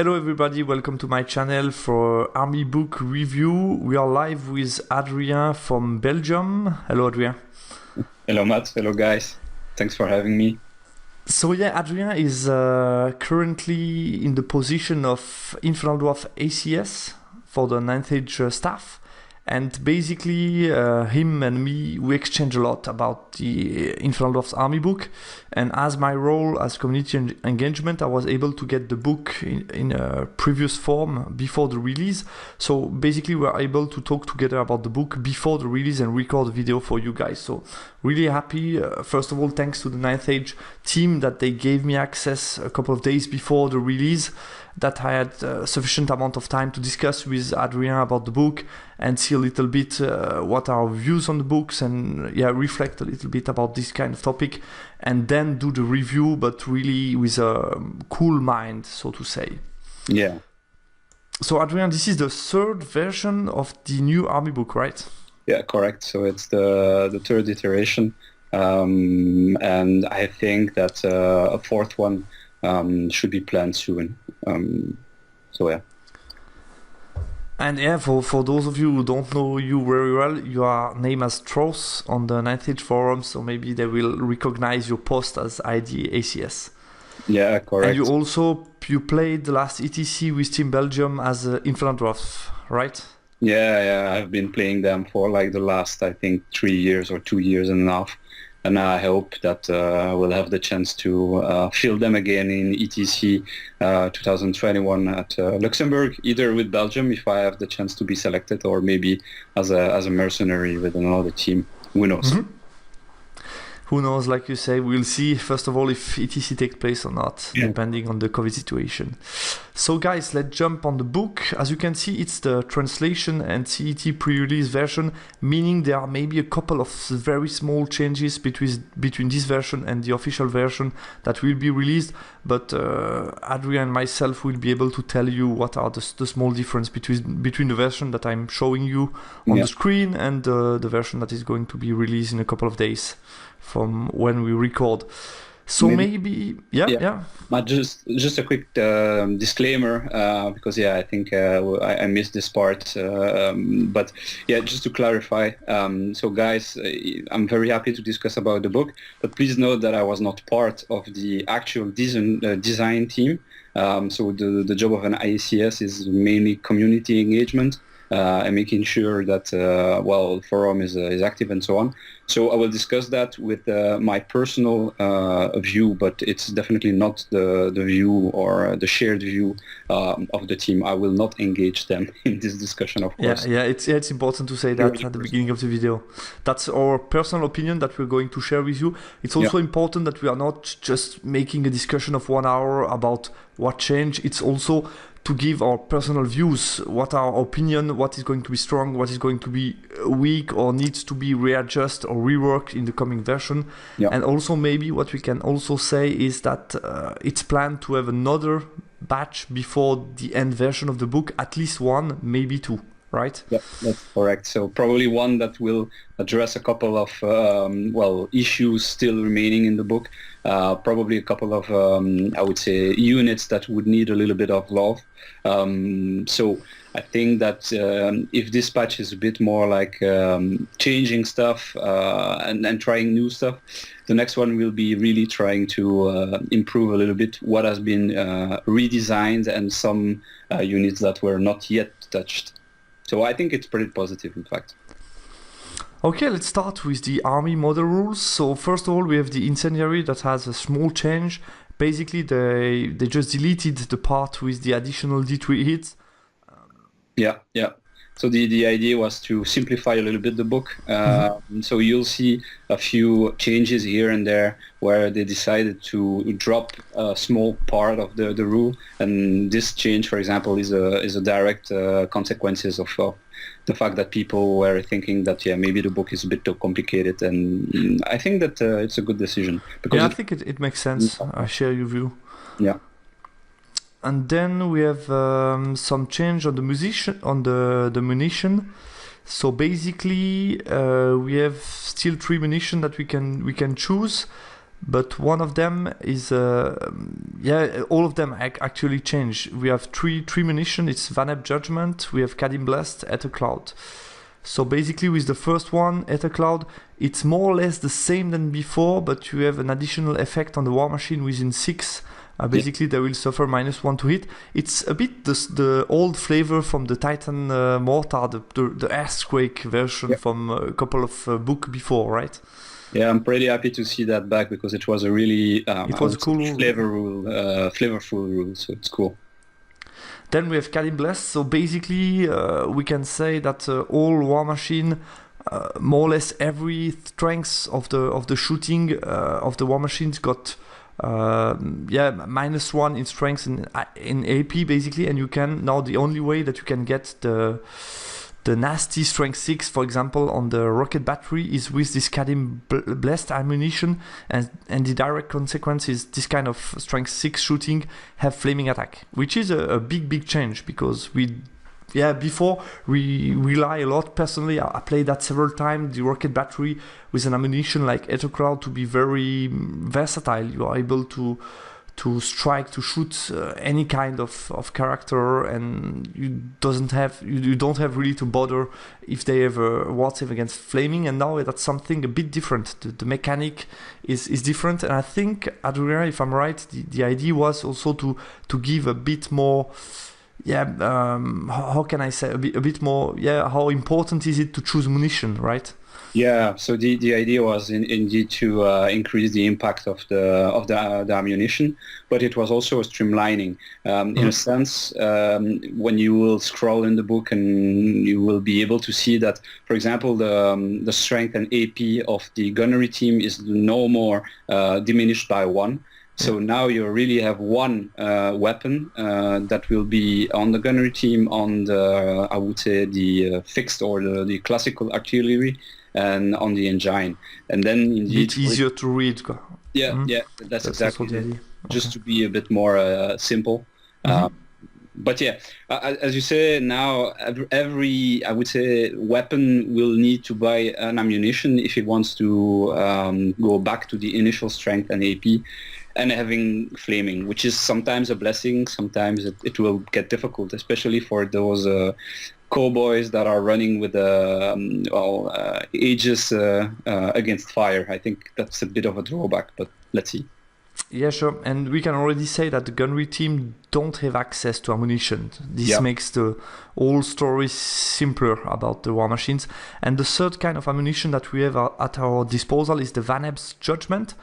Hello everybody, welcome to my channel for Armybook review. We are live with Adrien from Belgium. Hello Adrien. Hello Matt, hello guys. Thanks for having me. So yeah, Adrien is currently in the position of Infernal Dwarf ACS for the 9th Age staff. And basically, him and me, we exchange a lot about the Infernal Dwarf's Armybook. And as my role as community engagement, I was able to get the book in a previous form before the release. So basically, we were able to talk together about the book before the release and record a video for you guys. So really happy. First of all, thanks to the 9th Age team that they gave me access a couple of days before the release, that I had sufficient amount of time to discuss with Adrien about the book and see a little bit what are our views on the books and reflect a little bit about this kind of topic and then do the review, but really with a cool mind, so to say. Yeah. So Adrien, this is the third version of the new Army book, right? Yeah, correct. So it's the third iteration, and I think that a fourth one should be planned soon. So yeah. And yeah, for those of you who don't know you very well, you are named as Strauss on the 9th Age forum, so maybe they will recognize your post as ID ACS. Yeah, correct. And you played the last ETC with Team Belgium as Infernal Dwarf, right? Yeah, I've been playing them for like the last, I think, 3 years or 2 years and a half. And I hope that we'll have the chance to field them again in ETC 2021 at Luxembourg, either with Belgium if I have the chance to be selected, or maybe as a mercenary with another team. Who knows? Mm-hmm. Who knows, like you say, we'll see, first of all, if ETC takes place or not, depending on the COVID situation. So guys, let's jump on the book. As you can see, it's the translation and CET pre-release version, meaning there are maybe a couple of very small changes between this version and the official version that will be released, but Adrien and myself will be able to tell you what are the small difference between the version that I'm showing you on the screen and the version that is going to be released in a couple of days from when we record. So maybe But just a quick disclaimer, because I think I missed this part. But just to clarify. So guys, I'm very happy to discuss about the book, but please note that I was not part of the actual design team. So the job of an IACS is mainly community engagement. And making sure that the forum is active and so on. So I will discuss that with my personal view, but it's definitely not the view or the shared view of the team. I will not engage them in this discussion, of course. It's important to say that at the beginning of the video. That's our personal opinion that we're going to share with you. It's also important that we are not just making a discussion of 1 hour about what changed. It's also to give our personal views, what our opinion, what is going to be strong, what is going to be weak or needs to be readjusted or reworked in the coming version. And also maybe what we can also say is that it's planned to have another batch before the end version of the book, at least one, maybe two, right? Yeah, that's correct. So probably one that will address a couple of issues still remaining in the book. Probably a couple of, I would say, units that would need a little bit of love. So I think that if this patch is a bit more like changing stuff and trying new stuff, the next one will be really trying to improve a little bit what has been redesigned and some units that were not yet touched. So I think it's pretty positive, in fact. Okay, let's start with the army model rules. So first of all, we have the incendiary that has a small change. Basically, they just deleted the part with the additional D3 hits. So the idea was to simplify a little bit the book. So you'll see a few changes here and there where they decided to drop a small part of the rule. And this change, for example, is a direct consequences of the fact that people were thinking that maybe the book is a bit too complicated, and I think that it's a good decision because I think it makes sense. I share your view. Yeah. And then we have some change on the munition. So basically, we have still 3 munition that we can choose. but one of them is all of them actually change. We have three munition. It's Vanep Judgement, we have Kadim Blast, Ether Cloud. So basically with the first one, Ether Cloud, it's more or less the same than before, but you have an additional effect on the war machine within 6. Basically, they will suffer -1 to hit. It's a bit the old flavor from the Titan mortar, the Earthquake version from a couple of book before, right? Yeah, I'm pretty happy to see that back because it was a really cool flavorful rule, so it's cool. Then we have Calibres. So basically, we can say that all war machine, more or less every strength of the shooting of the war machines got -1 in strength in AP basically, and you can now the only way that you can get the nasty strength 6, for example, on the rocket battery is with this Kadim Blast ammunition, and the direct consequence is this kind of strength 6 shooting have flaming attack, which is a big change because before we rely a lot. Personally, I played that several times, the rocket battery with an ammunition like Ether Cloud to be very versatile. You are able to strike, to shoot any kind of character, and you don't have really to bother if they have a ward save against flaming. And now that's something a bit different. The mechanic is different, and I think, Adrien, if I'm right, the idea was also to give a bit more. How can I say a bit more? How important is it to choose munition, right? Yeah, so the idea was indeed to increase the impact of the ammunition, but it was also a streamlining. In a sense, when you will scroll in the book and you will be able to see that, for example, the strength and AP of the gunnery team is no more diminished by 1. So now you really have one weapon that will be on the gunnery team, on the, I would say, the fixed or the classical artillery, and on the engine. And then indeed... It's easier to read. Yeah, that's exactly it. Okay. Just to be a bit more simple. But yeah, as you say, now every, I would say, weapon will need to buy an ammunition if it wants to go back to the initial strength and AP. And having flaming, which is sometimes a blessing, sometimes it will get difficult, especially for those cowboys that are running with Aegis against fire. I think that's a bit of a drawback, but let's see. Yeah, sure. And we can already say that the gunnery team don't have access to ammunition. This makes the whole story simpler about the war machines. And the third kind of ammunition that we have at our disposal is the Vanep's Judgement.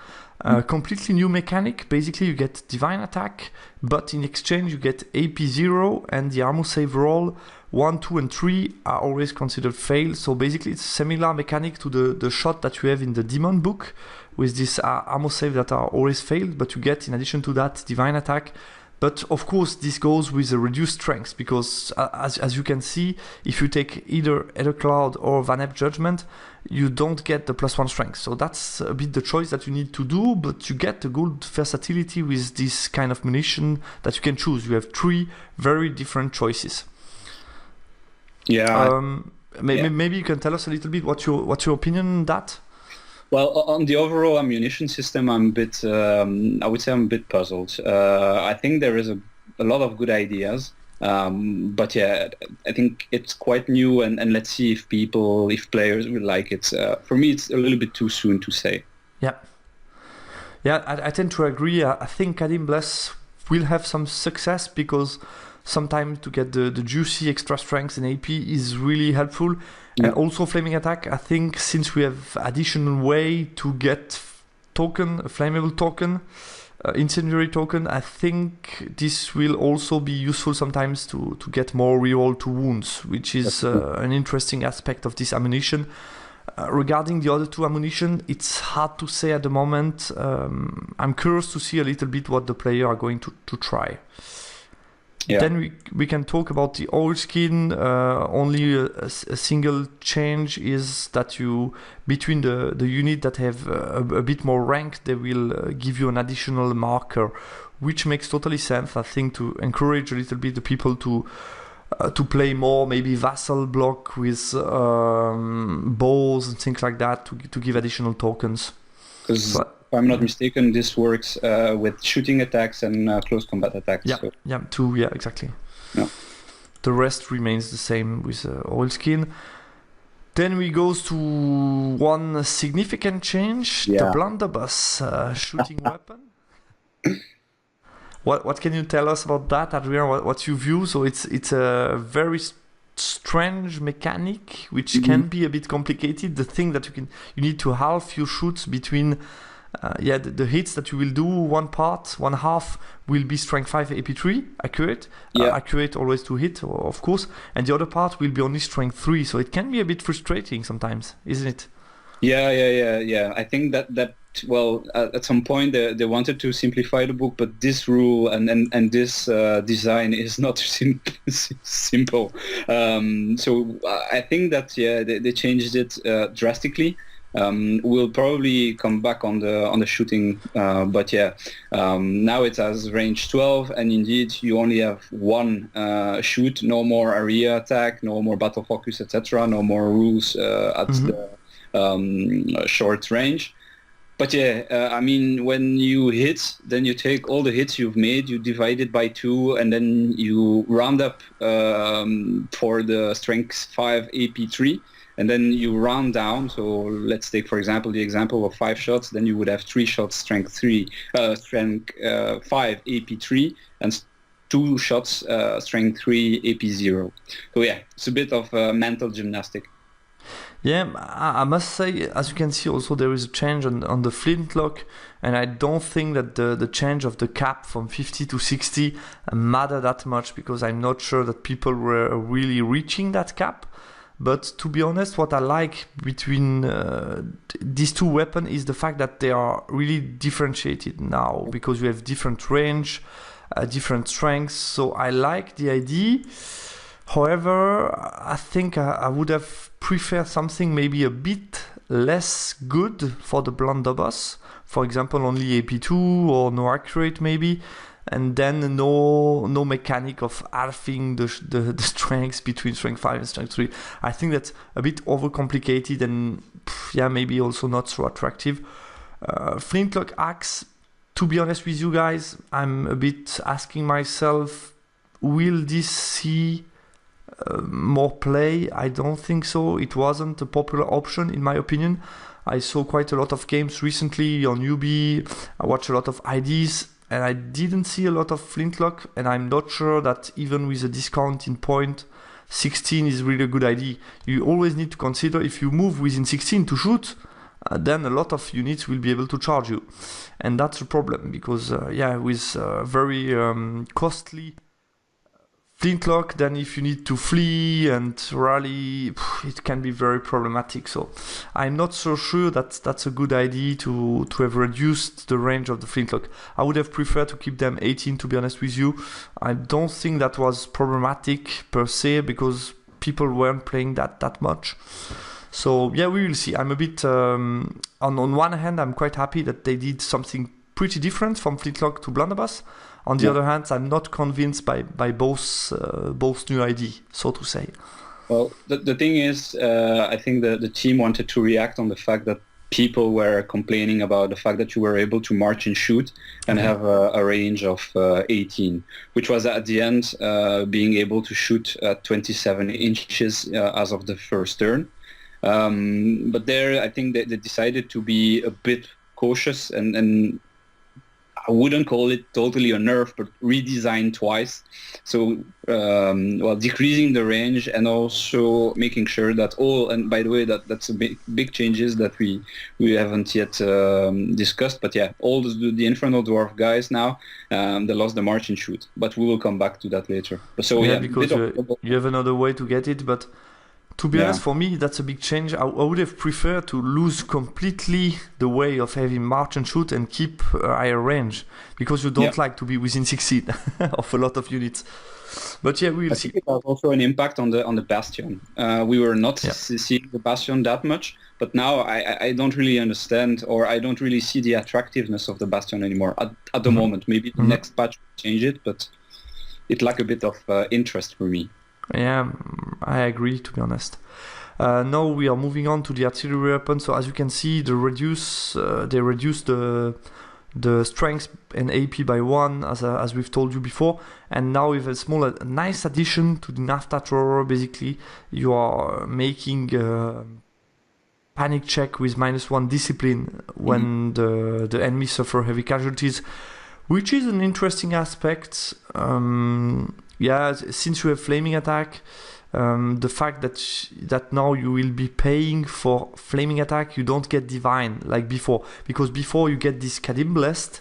Completely new mechanic. Basically, you get divine attack, but in exchange you get AP 0, and the armor save roll 1, 2, and 3 are always considered fail. So basically, it's a similar mechanic to the shot that you have in the demon book, with this armor save that are always failed, but you get in addition to that divine attack. But of course, this goes with a reduced strength because, as you can see, if you take either Ether Cloud or Vanep Judgement, you don't get the +1 strength. So that's a bit the choice that you need to do, but you get a good versatility with this kind of munition that you can choose. You have 3 very different choices. Yeah. Maybe you can tell us a little bit what's your opinion on that? Well, on the overall ammunition system, I'm a bit, I would say I'm a bit puzzled. I think there is a lot of good ideas, but yeah, I think it's quite new, and let's see if players will like it. For me, it's a little bit too soon to say. Yeah, I tend to agree. I think Kadim Bless will have some success because sometimes to get the juicy extra strength in AP is really helpful. And also flaming attack, I think since we have additional way to get token, a flammable token, incendiary token, I think this will also be useful sometimes to get more reroll to wounds, which is an interesting aspect of this ammunition. Regarding the other 2 ammunition, it's hard to say at the moment. I'm curious to see a little bit what the player are going to try. Yeah. Then we can talk about the old skin. Only a single change is that you between the unit that have a bit more rank, they will give you an additional marker, which makes totally sense. I think to encourage a little bit the people to play more, maybe vassal block with bows and things like that to give additional tokens. I'm not mistaken, this works with shooting attacks and close combat attacks. Yeah, so. two, exactly. Yeah. The rest remains the same with oilskin. Then we go to one significant change, the blunderbuss shooting weapon. What can you tell us about that, Adrian? What's your view? So it's a very strange mechanic which can be a bit complicated. The thing that you need to halve your shoots between the hits that you will do. One half will be strength 5 AP3 accurate. Accurate always to hit, of course, and the other part will be only strength 3. So it can be a bit frustrating sometimes, isn't it? Yeah. I think that at some point they wanted to simplify the book, but this rule and this design is not simple. So I think that they changed it drastically. We'll probably come back on the shooting, but now it has range 12, and indeed you only have one shoot, no more area attack, no more battle focus, etc., no more rules at the short range. But I mean, when you hit, then you take all the hits you've made, you divide it by 2, and then you round up for the strength 5 AP3, and then you round down. So let's take, for example, the example of 5 shots. Then you would have 3 shots strength 5 AP3, and 2 shots strength 3 AP0. So it's a bit of mental gymnastic. Yeah, I must say, as you can see also, there is a change on the flintlock, and I don't think that the change of the cap from 50 to 60 matter that much, because I'm not sure that people were really reaching that cap. But to be honest, what I like between these two weapons is the fact that they are really differentiated now, because you have different range, different strengths. So I like the idea. However, I think I would have preferred something maybe a bit less good for the blunderbuss. For example, only AP2 or no accurate maybe, and then no mechanic of halving the strengths between strength 5 and strength 3. I think that's a bit overcomplicated and maybe also not so attractive. Flintlock axe, to be honest with you guys, I'm a bit asking myself, will this see more play? I don't think so. It wasn't a popular option in my opinion. I saw quite a lot of games recently on UB. I watched a lot of IDs and I didn't see a lot of flintlock, and I'm not sure that even with a discount in point 16 is really a good idea. You always need to consider, if you move within 16 to shoot, then a lot of units will be able to charge you, and that's a problem, because with very costly flintlock, then if you need to flee and rally, it can be very problematic. So I'm not so sure that that's a good idea to have reduced the range of the flintlock. I would have preferred to keep them 18, to be honest with you. I don't think that was problematic per se, because people weren't playing that much. So we will see. I'm a bit on one hand, I'm quite happy that they did something pretty different from flintlock to blunderbuss. On the other hand, I'm not convinced by both new ID, so to say. Well, the thing is, I think the team wanted to react on the fact that people were complaining about the fact that you were able to march and shoot and have a range of 18, which was at the end being able to shoot at 27 inches as of the first turn. But there, I think they decided to be a bit cautious and I wouldn't call it totally a nerf, but redesign twice. So, decreasing the range and also making sure that and by the way, that's a big changes that we haven't yet discussed. But all the Infernal Dwarf guys now, they lost the march and shoot. But we will come back to that later. So because you have another way to get it, but to be honest, for me, that's a big change. I would have preferred to lose completely the way of having march and shoot and keep a higher range, because you don't like to be within 16 of a lot of units. But we'll see. I think it has also an impact on the Bastion. We were not seeing the Bastion that much, but now I don't really understand, or I don't really see the attractiveness of the Bastion anymore at the moment. Maybe the next patch will change it, but it lacked a bit of interest for me. Yeah, I agree, to be honest. Now we are moving on to the artillery weapon. So as you can see, they reduce the strength and AP by 1, as we've told you before. And now with a nice addition to the NAFTA thrower, basically you are making panic check with -1 discipline when the enemy suffer heavy casualties, which is an interesting aspect. Since you have flaming attack, the fact that now you will be paying for flaming attack, you don't get divine like before, because before you get this Kadim Blessed,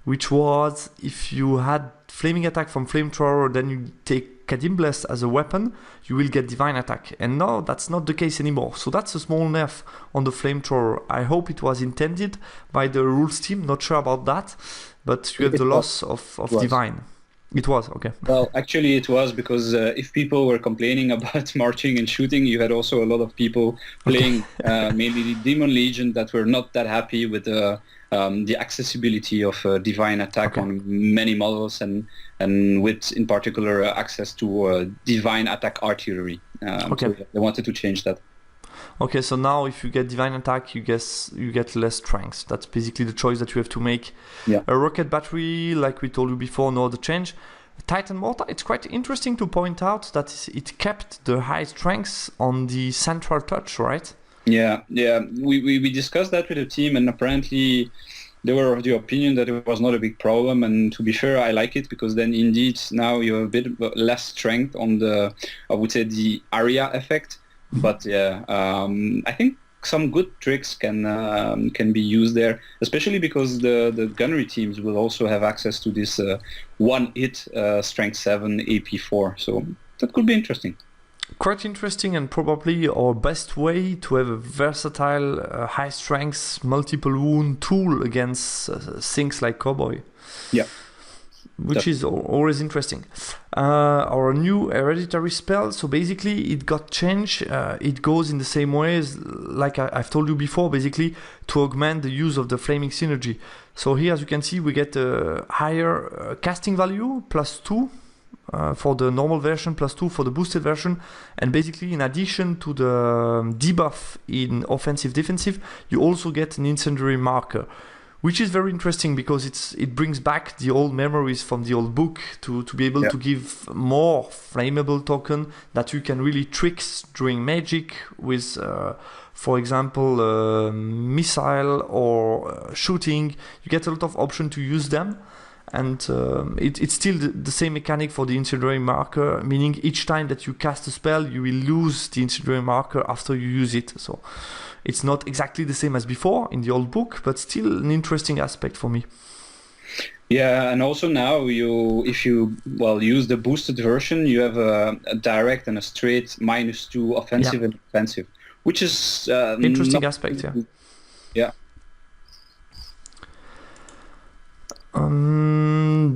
which was if you had flaming attack from flamethrower, then you take Kadim Blessed as a weapon, you will get divine attack, and now that's not the case anymore. So that's a small nerf on the flamethrower. I hope it was intended by the rules team, not sure about that, but you have the loss of divine. It was, okay. Well, actually it was, because if people were complaining about marching and shooting, you had also a lot of people playing mainly the Demon Legion that were not that happy with the accessibility of divine attack on many models, and with in particular access to divine attack artillery. So they wanted to change that. Okay, so now if you get divine attack, you get less strength. That's basically the choice that you have to make. Yeah. A rocket battery, like we told you before, no other change. Titan mortar, it's quite interesting to point out that it kept the high strength on the central touch, right? Yeah. We discussed that with the team, and apparently they were of the opinion that it was not a big problem. And to be fair, I like it, because then indeed now you have a bit less strength on the, I would say, the area effect. But I think some good tricks can be used there, especially because the gunnery teams will also have access to this one hit strength 7 AP4. So that could be interesting. Quite interesting, and probably our best way to have a versatile, high strength, multiple wound tool against things like Cowboy. Yeah. Which is always interesting. Our new hereditary spell, so basically it got changed. It goes in the same way as, like I've told you before, basically to augment the use of the flaming synergy. So here, as you can see, we get a higher casting value, +2 for the normal version, +2 for the boosted version. And basically, in addition to the debuff in offensive defensive, you also get an incendiary marker, which is very interesting because it brings back the old memories from the old book to be able to give more flammable token that you can really tricks during magic with, for example, missile or shooting. You get a lot of option to use them. And it's still the same mechanic for the incendiary marker, meaning each time that you cast a spell, you will lose the incendiary marker after you use it. So it's not exactly the same as before in the old book, but still an interesting aspect for me. Yeah, and also now if you use the boosted version, you have a direct and a straight -2 offensive and defensive, which is interesting aspect. Yeah.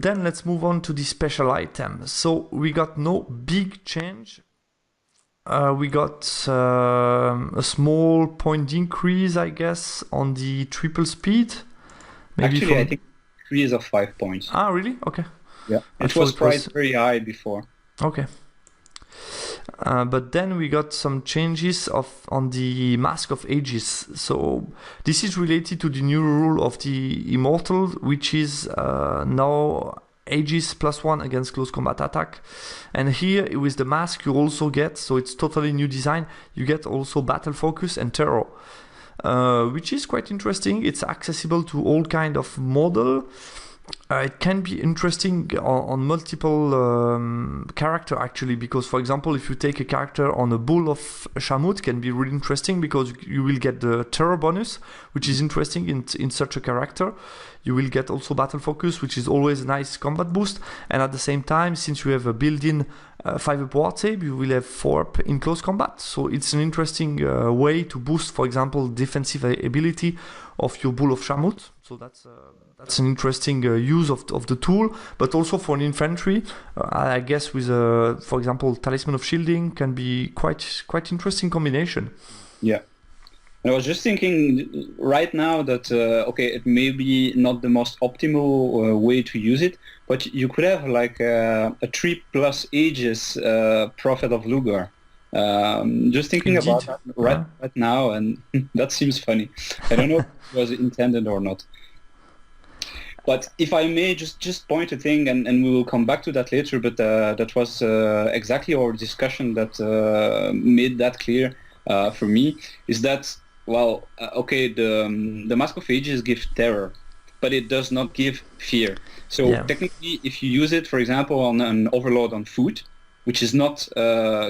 Then let's move on to the special item. So we got no big change. We got a small point increase, I guess, on the triple speed. Maybe actually, I think increase of 5 points. Ah, really? Okay. Yeah, it was priced very high before. Okay. But then we got some changes on the Mask of Aegis. So this is related to the new rule of the Immortal, which is now Aegis +1 against close combat attack. And here with the mask you also get, so it's totally new design, you get also battle focus and terror, which is quite interesting. It's accessible to all kind of model. It can be interesting on multiple character actually, because for example if you take a character on a bull of Shamut, can be really interesting because you will get the terror bonus, which is interesting in such a character. You will get also battle focus, which is always a nice combat boost, and at the same time, since you have a built-in 5-up ward save, you will have 4-up in close combat. So it's an interesting way to boost, for example, defensive ability of your bull of Shamut. So that's an interesting use of the tool, but also for an infantry, I guess with for example, Talisman of Shielding can be quite interesting combination. Yeah. I was just thinking right now that, it may be not the most optimal way to use it, but you could have like a 3+ Aegis Prophet of Lugar. Just thinking Indeed. about that right now, and that seems funny. I don't know if it was intended or not. But if I may just point a thing, and we will come back to that later, but that was exactly our discussion that made that clear for me, is that, well, okay, the Mask of Ages give terror, but it does not give fear. So technically, if you use it, for example, on an Overlord on foot, which is not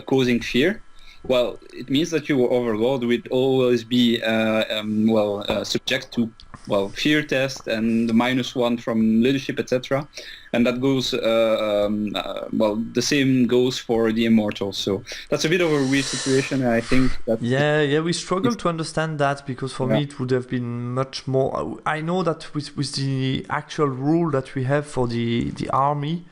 causing fear, well, it means that your Overlord will always be subject to fear test and the -1 from leadership, etc. And that goes the same goes for the Immortals. So that's a bit of a weird situation. I think that we struggle to understand that, because for me it would have been much more. I know that with the actual rule that we have for the army,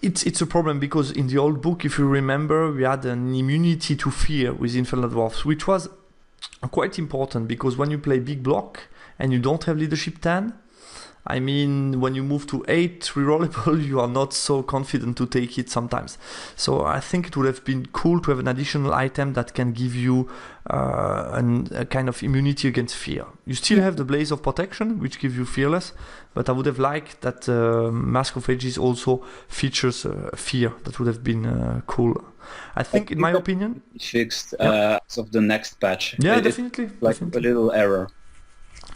it's a problem, because in the old book, if you remember, we had an immunity to fear with Infernal Dwarfs, which was quite important, because when you play big block and you don't have leadership 10, I mean, when you move to 8 rerollable, you are not so confident to take it sometimes. So I think it would have been cool to have an additional item that can give you a kind of immunity against fear. You still have the Blaze of Protection, which gives you fearless, but I would have liked that Mask of Ages also features fear. That would have been cool. I think, in my opinion, fixed as of the next patch. Yeah, definitely. A little error.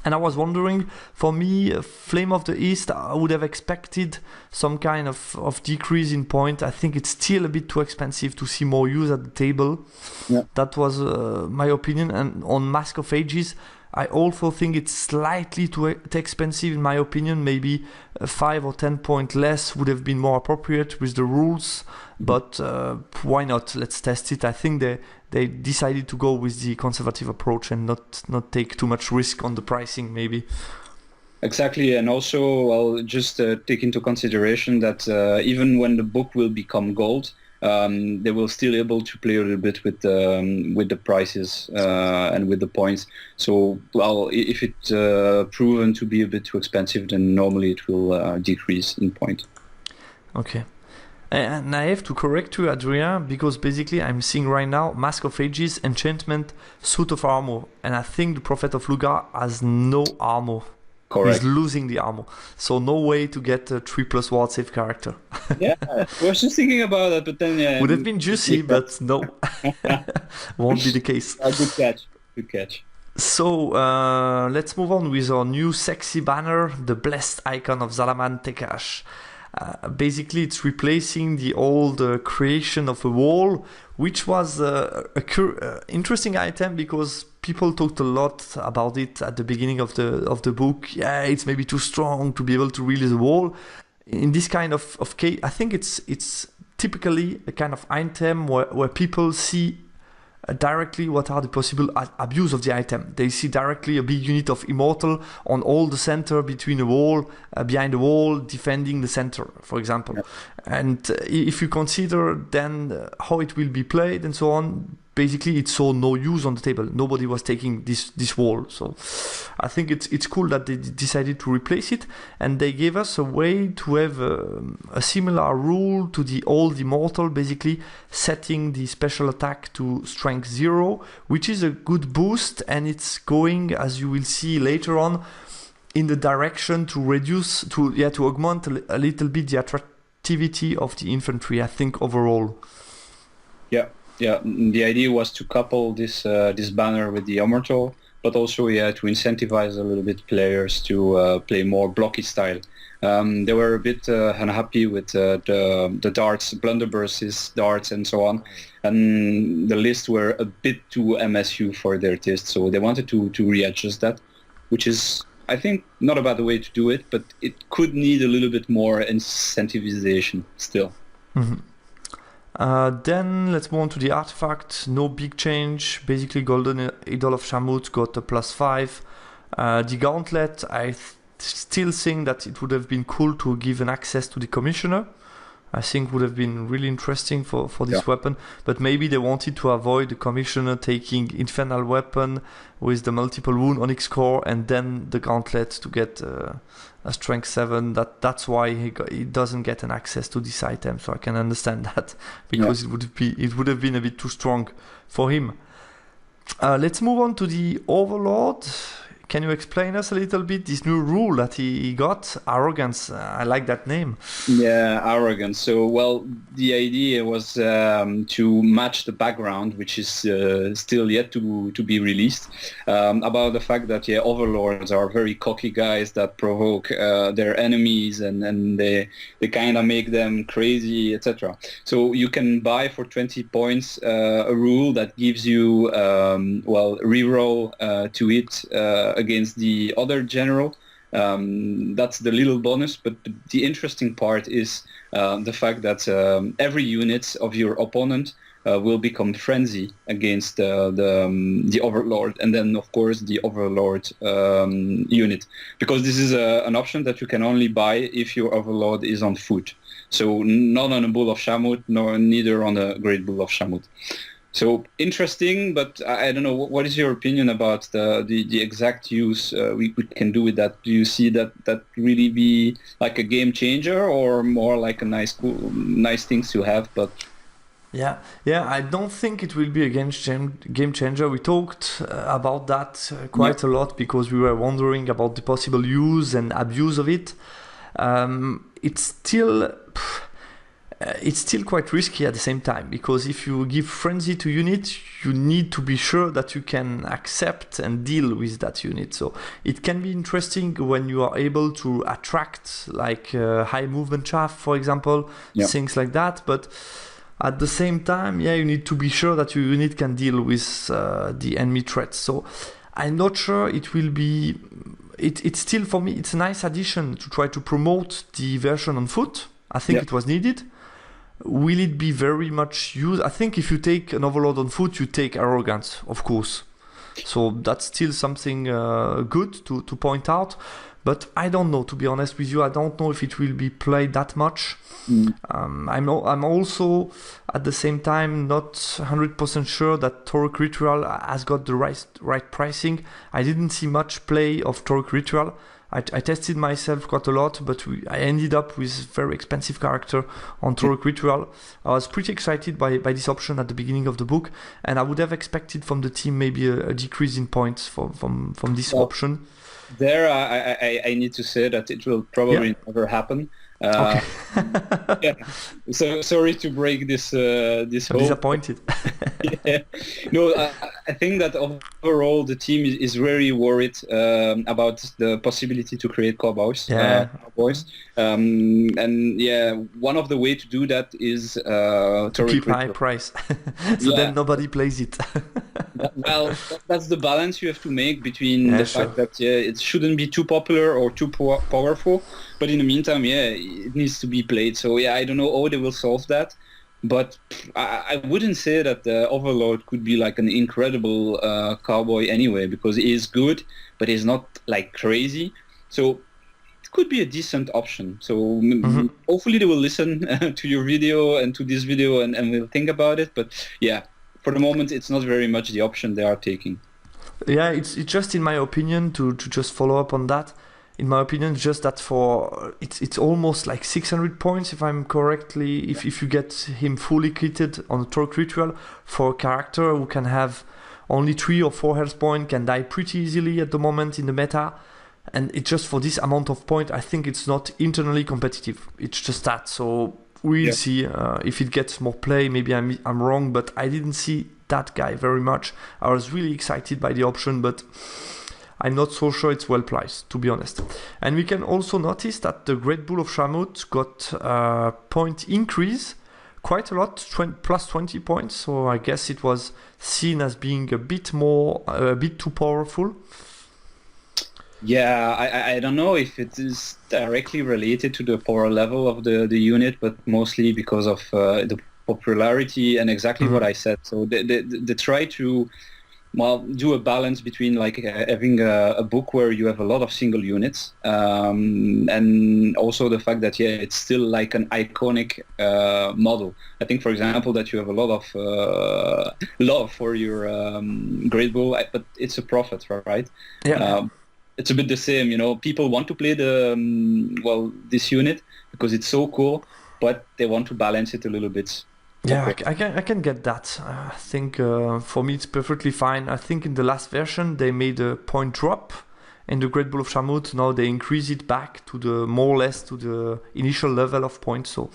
And I was wondering, for me, Flame of the East, I would have expected some kind of decrease in point. I think it's still a bit too expensive to see more use at the table. Yeah. That was my opinion. And on Mask of Ages, I also think it's slightly too expensive, in my opinion. Maybe 5 or 10 points less would have been more appropriate with the rules. But why not? Let's test it. I think they decided to go with the conservative approach and not take too much risk on the pricing, maybe. Exactly, and also, well, just take into consideration that even when the book will become gold, they will still able to play a little bit with the prices and with the points. So, well, if it's proven to be a bit too expensive, then normally it will decrease in point. Okay. And I have to correct you, Adrien, because basically I'm seeing right now Mask of Ages, Enchantment, Suit of Armor, and I think the Prophet of Lugar has no armor. Correct. He's losing the armor, so no way to get a 3+ ward save character. Yeah, I was just thinking about that, but then would have been juicy, but no, won't be the case. Good catch. So let's move on with our new sexy banner, the Blessed Icon of Zalaman Tekash. Basically, it's replacing the old creation of a wall, which was an interesting item, because people talked a lot about it at the beginning of the book. Yeah, it's maybe too strong to be able to release a wall. In this kind of case, I think it's typically a kind of item where people see directly what are the possible abuse of the item. They see directly a big unit of Immortal on all the center between the wall, behind the wall, defending the center, for example. Yep. And if you consider then how it will be played and so on, basically it saw no use on the table. Nobody was taking this wall. So I think it's cool that they decided to replace it, and they gave us a way to have a similar rule to the old Immortal, basically setting the special attack to strength 0, which is a good boost, and it's going, as you will see later on, in the direction to reduce, to augment a little bit the attractivity of the infantry, I think, overall. Yeah, the idea was to couple this banner with the Immortal, but also to incentivize a little bit players to play more blocky style. They were a bit unhappy with the darts, blunderbusses, darts, and so on, and the lists were a bit too MSU for their taste, so they wanted to readjust that, which is, I think, not a bad way to do it, but it could need a little bit more incentivization still. Mm-hmm. Then let's move on to the artifact. No big change. Basically, Golden Idol of Shamut got a +5. The Gauntlet, I still think that it would have been cool to give an access to the Commissioner. I think would have been really interesting for this weapon. But maybe they wanted to avoid the commissioner taking infernal weapon with the multiple wound onyx core and then the gauntlet to get a strength 7. That's why he doesn't get an access to this item. So I can understand that, because it would have been a bit too strong for him. Let's move on to the Overlord. Can you explain us a little bit this new rule that he got? Arrogance. I like that name. Yeah, arrogance. So, well, the idea was to match the background, which is still yet to be released, about the fact that overlords are very cocky guys that provoke their enemies and they kind of make them crazy, etc. So you can buy for 20 points a rule that gives you reroll to it against the other general. That's the little bonus, but the interesting part is the fact that every unit of your opponent will become frenzy against the Overlord, and then of course the Overlord unit, because this is an option that you can only buy if your Overlord is on foot. So not on a Bull of Shamut, nor neither on a Great Bull of Shamut. So interesting, but I don't know. What is your opinion about the exact use we can do with that? Do you see that really be like a game changer, or more like a nice things to have? But yeah, I don't think it will be a game changer. We talked about that quite a lot because we were wondering about the possible use and abuse of it. It's still quite risky at the same time, because if you give frenzy to unit, you need to be sure that you can accept and deal with that unit. So it can be interesting when you are able to attract like high movement chaff, for example, things like that. But at the same time, you need to be sure that your unit can deal with the enemy threats. So I'm not sure it will be... It's still, for me, it's a nice addition to try to promote the version on foot. I think it was needed. Will it be very much used? I think if you take an Overlord on foot, you take Arrogance, of course. So that's still something good to point out. But I don't know, to be honest with you. I don't know if it will be played that much. I'm also, at the same time, not 100% sure that Torque Ritual has got the right pricing. I didn't see much play of Torque Ritual. I tested myself quite a lot, but I ended up with very expensive character on Torque Ritual. I was pretty excited by this option at the beginning of the book, and I would have expected from the team maybe a decrease in points from this option. There, I need to say that it will probably never happen. Okay. So sorry to break this I'm hope. disappointed. No, I think that overall the team is very worried about the possibility to create cowboys. And one of the way to do that is to keep high price, so then nobody plays it. Well, that's the balance you have to make between the fact that it shouldn't be too popular or too powerful, but in the meantime, it needs to be played. So I don't know how they will solve that, but I wouldn't say that the Overlord could be like an incredible cowboy anyway, because he is good, but he's not like crazy. So it could be a decent option. So hopefully they will listen to your video and to this video and will think about it. But for the moment, it's not very much the option they are taking. Yeah, it's just in my opinion, to just follow up on that. In my opinion, just that it's almost like 600 points, if I'm correctly, if you get him fully kitted on a Torque Ritual for a character who can have only 3 or 4 health points, can die pretty easily at the moment in the meta. And it's just for this amount of point, I think it's not internally competitive. It's just that. So we'll see if it gets more play. Maybe I'm wrong, but I didn't see that guy very much. I was really excited by the option, but I'm not so sure it's well priced, to be honest. And we can also notice that the Great Bull of Shamut got a point increase quite a lot, plus 20 points. So I guess it was seen as being a bit too powerful. Yeah, I don't know if it is directly related to the power level of the unit, but mostly because of the popularity and exactly what I said. So they try to do a balance between like having a book where you have a lot of single units, and also the fact that it's still like an iconic model. I think, for example, that you have a lot of love for your Great Bull, but it's a Prophet, right? Yeah. It's a bit the same, people want to play the this unit because it's so cool, but they want to balance it a little bit. Yeah, I can get that. I think for me it's perfectly fine. I think in the last version they made a point drop in the Great Bull of Shamut. Now they increase it back to the more or less to the initial level of points. So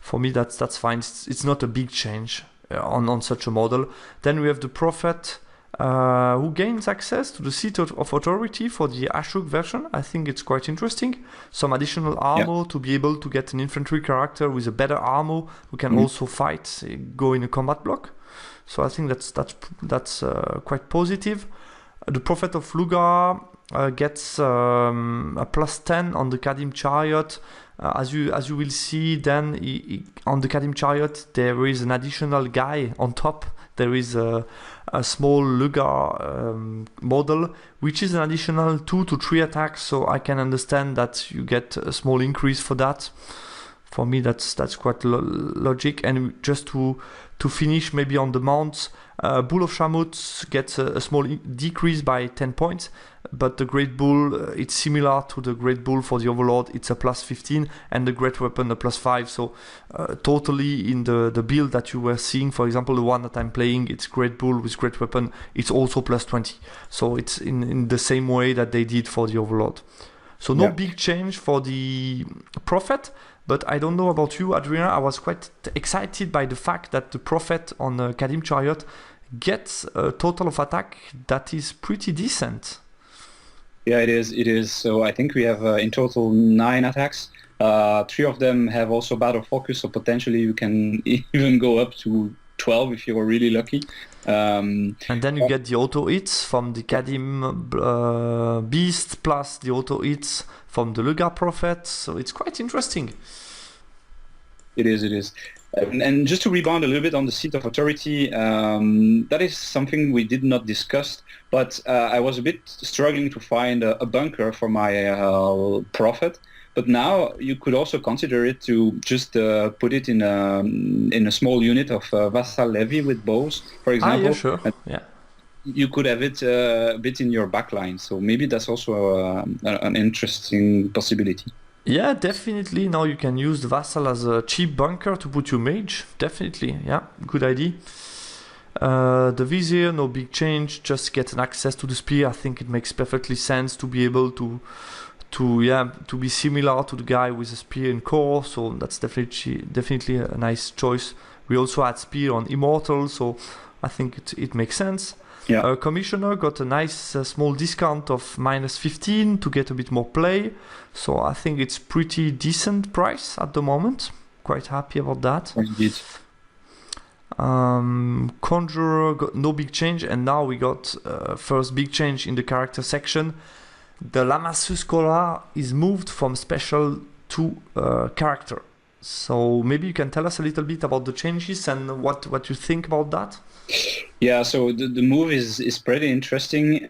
for me that's fine. It's not a big change on such a model. Then we have the Prophet, who gains access to the seat of authority for the Ashok version. I think it's quite interesting. Some additional armor to be able to get an infantry character with a better armor who can also fight, go in a combat block. So I think that's quite positive. The Prophet of Lugar gets a plus 10 on the Kadim Chariot. As you will see, then on the Kadim Chariot there is an additional guy on top. There is a small Lugar model, which is an additional 2 to 3 attacks. So I can understand that you get a small increase for that. For me, that's quite logic. And just to finish, maybe on the mounts, Bull of Shamut gets a small decrease by 10 points, but the Great Bull, it's similar to the Great Bull for the Overlord. It's a plus 15, and the Great Weapon a plus 5. So totally in the build that you were seeing, for example, the one that I'm playing, it's Great Bull with Great Weapon. It's also plus 20. So it's in the same way that they did for the Overlord. So no big change for the Prophet. But I don't know about you, Adrien. I was quite excited by the fact that the Prophet on Kadim Chariot gets a total of attack that is pretty decent. Yeah, it is. So I think we have in total 9 attacks. 3 of them have also battle focus, so potentially you can even go up to 12 if you're really lucky. And then you get the auto hits from the Kadim Beast plus the auto hits from the Lugar Prophet. So it's quite interesting. It is. And just to rebound a little bit on the seat of authority, that is something we did not discuss, but I was a bit struggling to find a bunker for my Prophet. But now you could also consider it to just put it in a small unit of vassal levy with bows, for example. Yeah, sure. Yeah. You could have it a bit in your backline, so maybe that's also an interesting possibility. Yeah, definitely. Now you can use the vassal as a cheap bunker to put your mage. Definitely, yeah, good idea. The vizier, no big change. Just get an access to the spear. I think it makes perfectly sense to be able to be similar to the guy with a spear in core. So that's definitely a nice choice. We also had spear on immortal, so I think it makes sense. Yeah. Commissioner got a nice small discount of minus 15 to get a bit more play. So I think it's pretty decent price at the moment. Quite happy about that. Indeed. Conjurer got no big change, and now we got first big change in the character section. The Lamassu Scholar is moved from special to character. So maybe you can tell us a little bit about the changes and what you think about that. Yeah, so the move is pretty interesting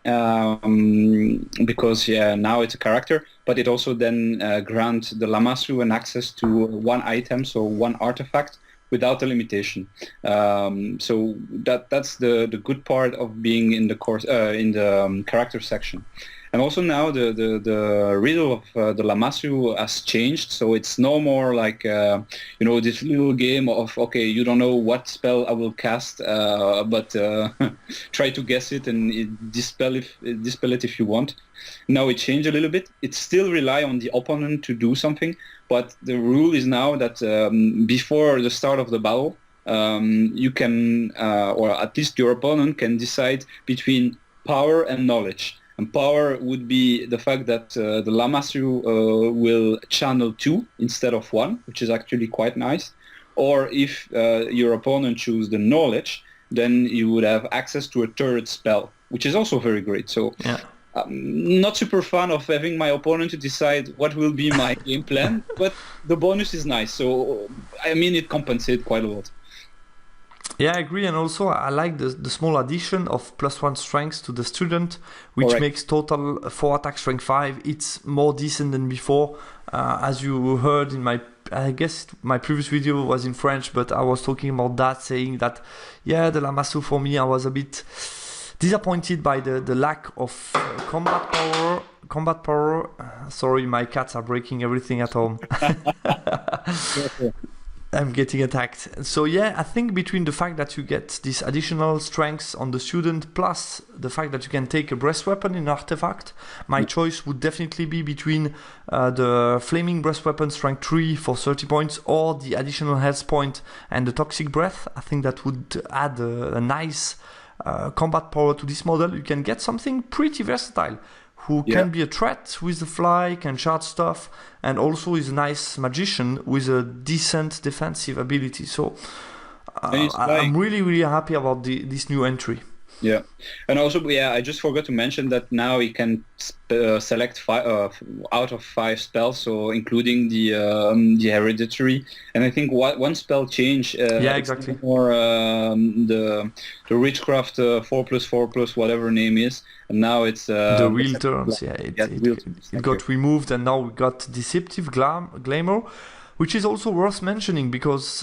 because now it's a character, but it also then grants the Lamassu an access to one item, so one artifact, without a limitation. So that's the good part of being in the course in the character section. And also now the riddle of the Lamassu has changed, so it's no more like this little game of you don't know what spell I will cast, but try to guess it and dispel it if you want. Now it changed a little bit. It still rely on the opponent to do something, but the rule is now that before the start of the battle, you can, or at least your opponent can decide between power and knowledge. And power would be the fact that the Lamassu will channel 2 instead of 1, which is actually quite nice. Or if your opponent chooses the knowledge, then you would have access to a third spell, which is also very great. So I'm not super fan of having my opponent to decide what will be my game plan, but the bonus is nice. So, I mean, it compensates quite a lot. Yeah, I agree, and also I like the small addition of +1 strength to the student, which Correct. makes total 4 attack strength 5. It's more decent than before. As you heard in I guess my previous video was in French, but I was talking about that, saying that, yeah, the Lamassu for me, I was a bit disappointed by the lack of combat power. Sorry, my cats are breaking everything at home. I'm getting attacked. So yeah, I think between the fact that you get this additional strengths on the student plus the fact that you can take a breast weapon in artifact, my choice would definitely be between the flaming breast weapon strength 3 for 30 points or the additional health point and the toxic breath. I think that would add a nice combat power to this model. You can get something pretty versatile, who can be a threat with the fly, can charge stuff, and also is a nice magician with a decent defensive ability. So I'm really, really happy about this new entry. Yeah, and also, I just forgot to mention that now you can select out of 5 spells, so including the hereditary, and I think one spell change. Exactly. More the witchcraft 4+4+ whatever name is, and now it's the real terms. It got removed, and now we got deceptive glamour. Which is also worth mentioning because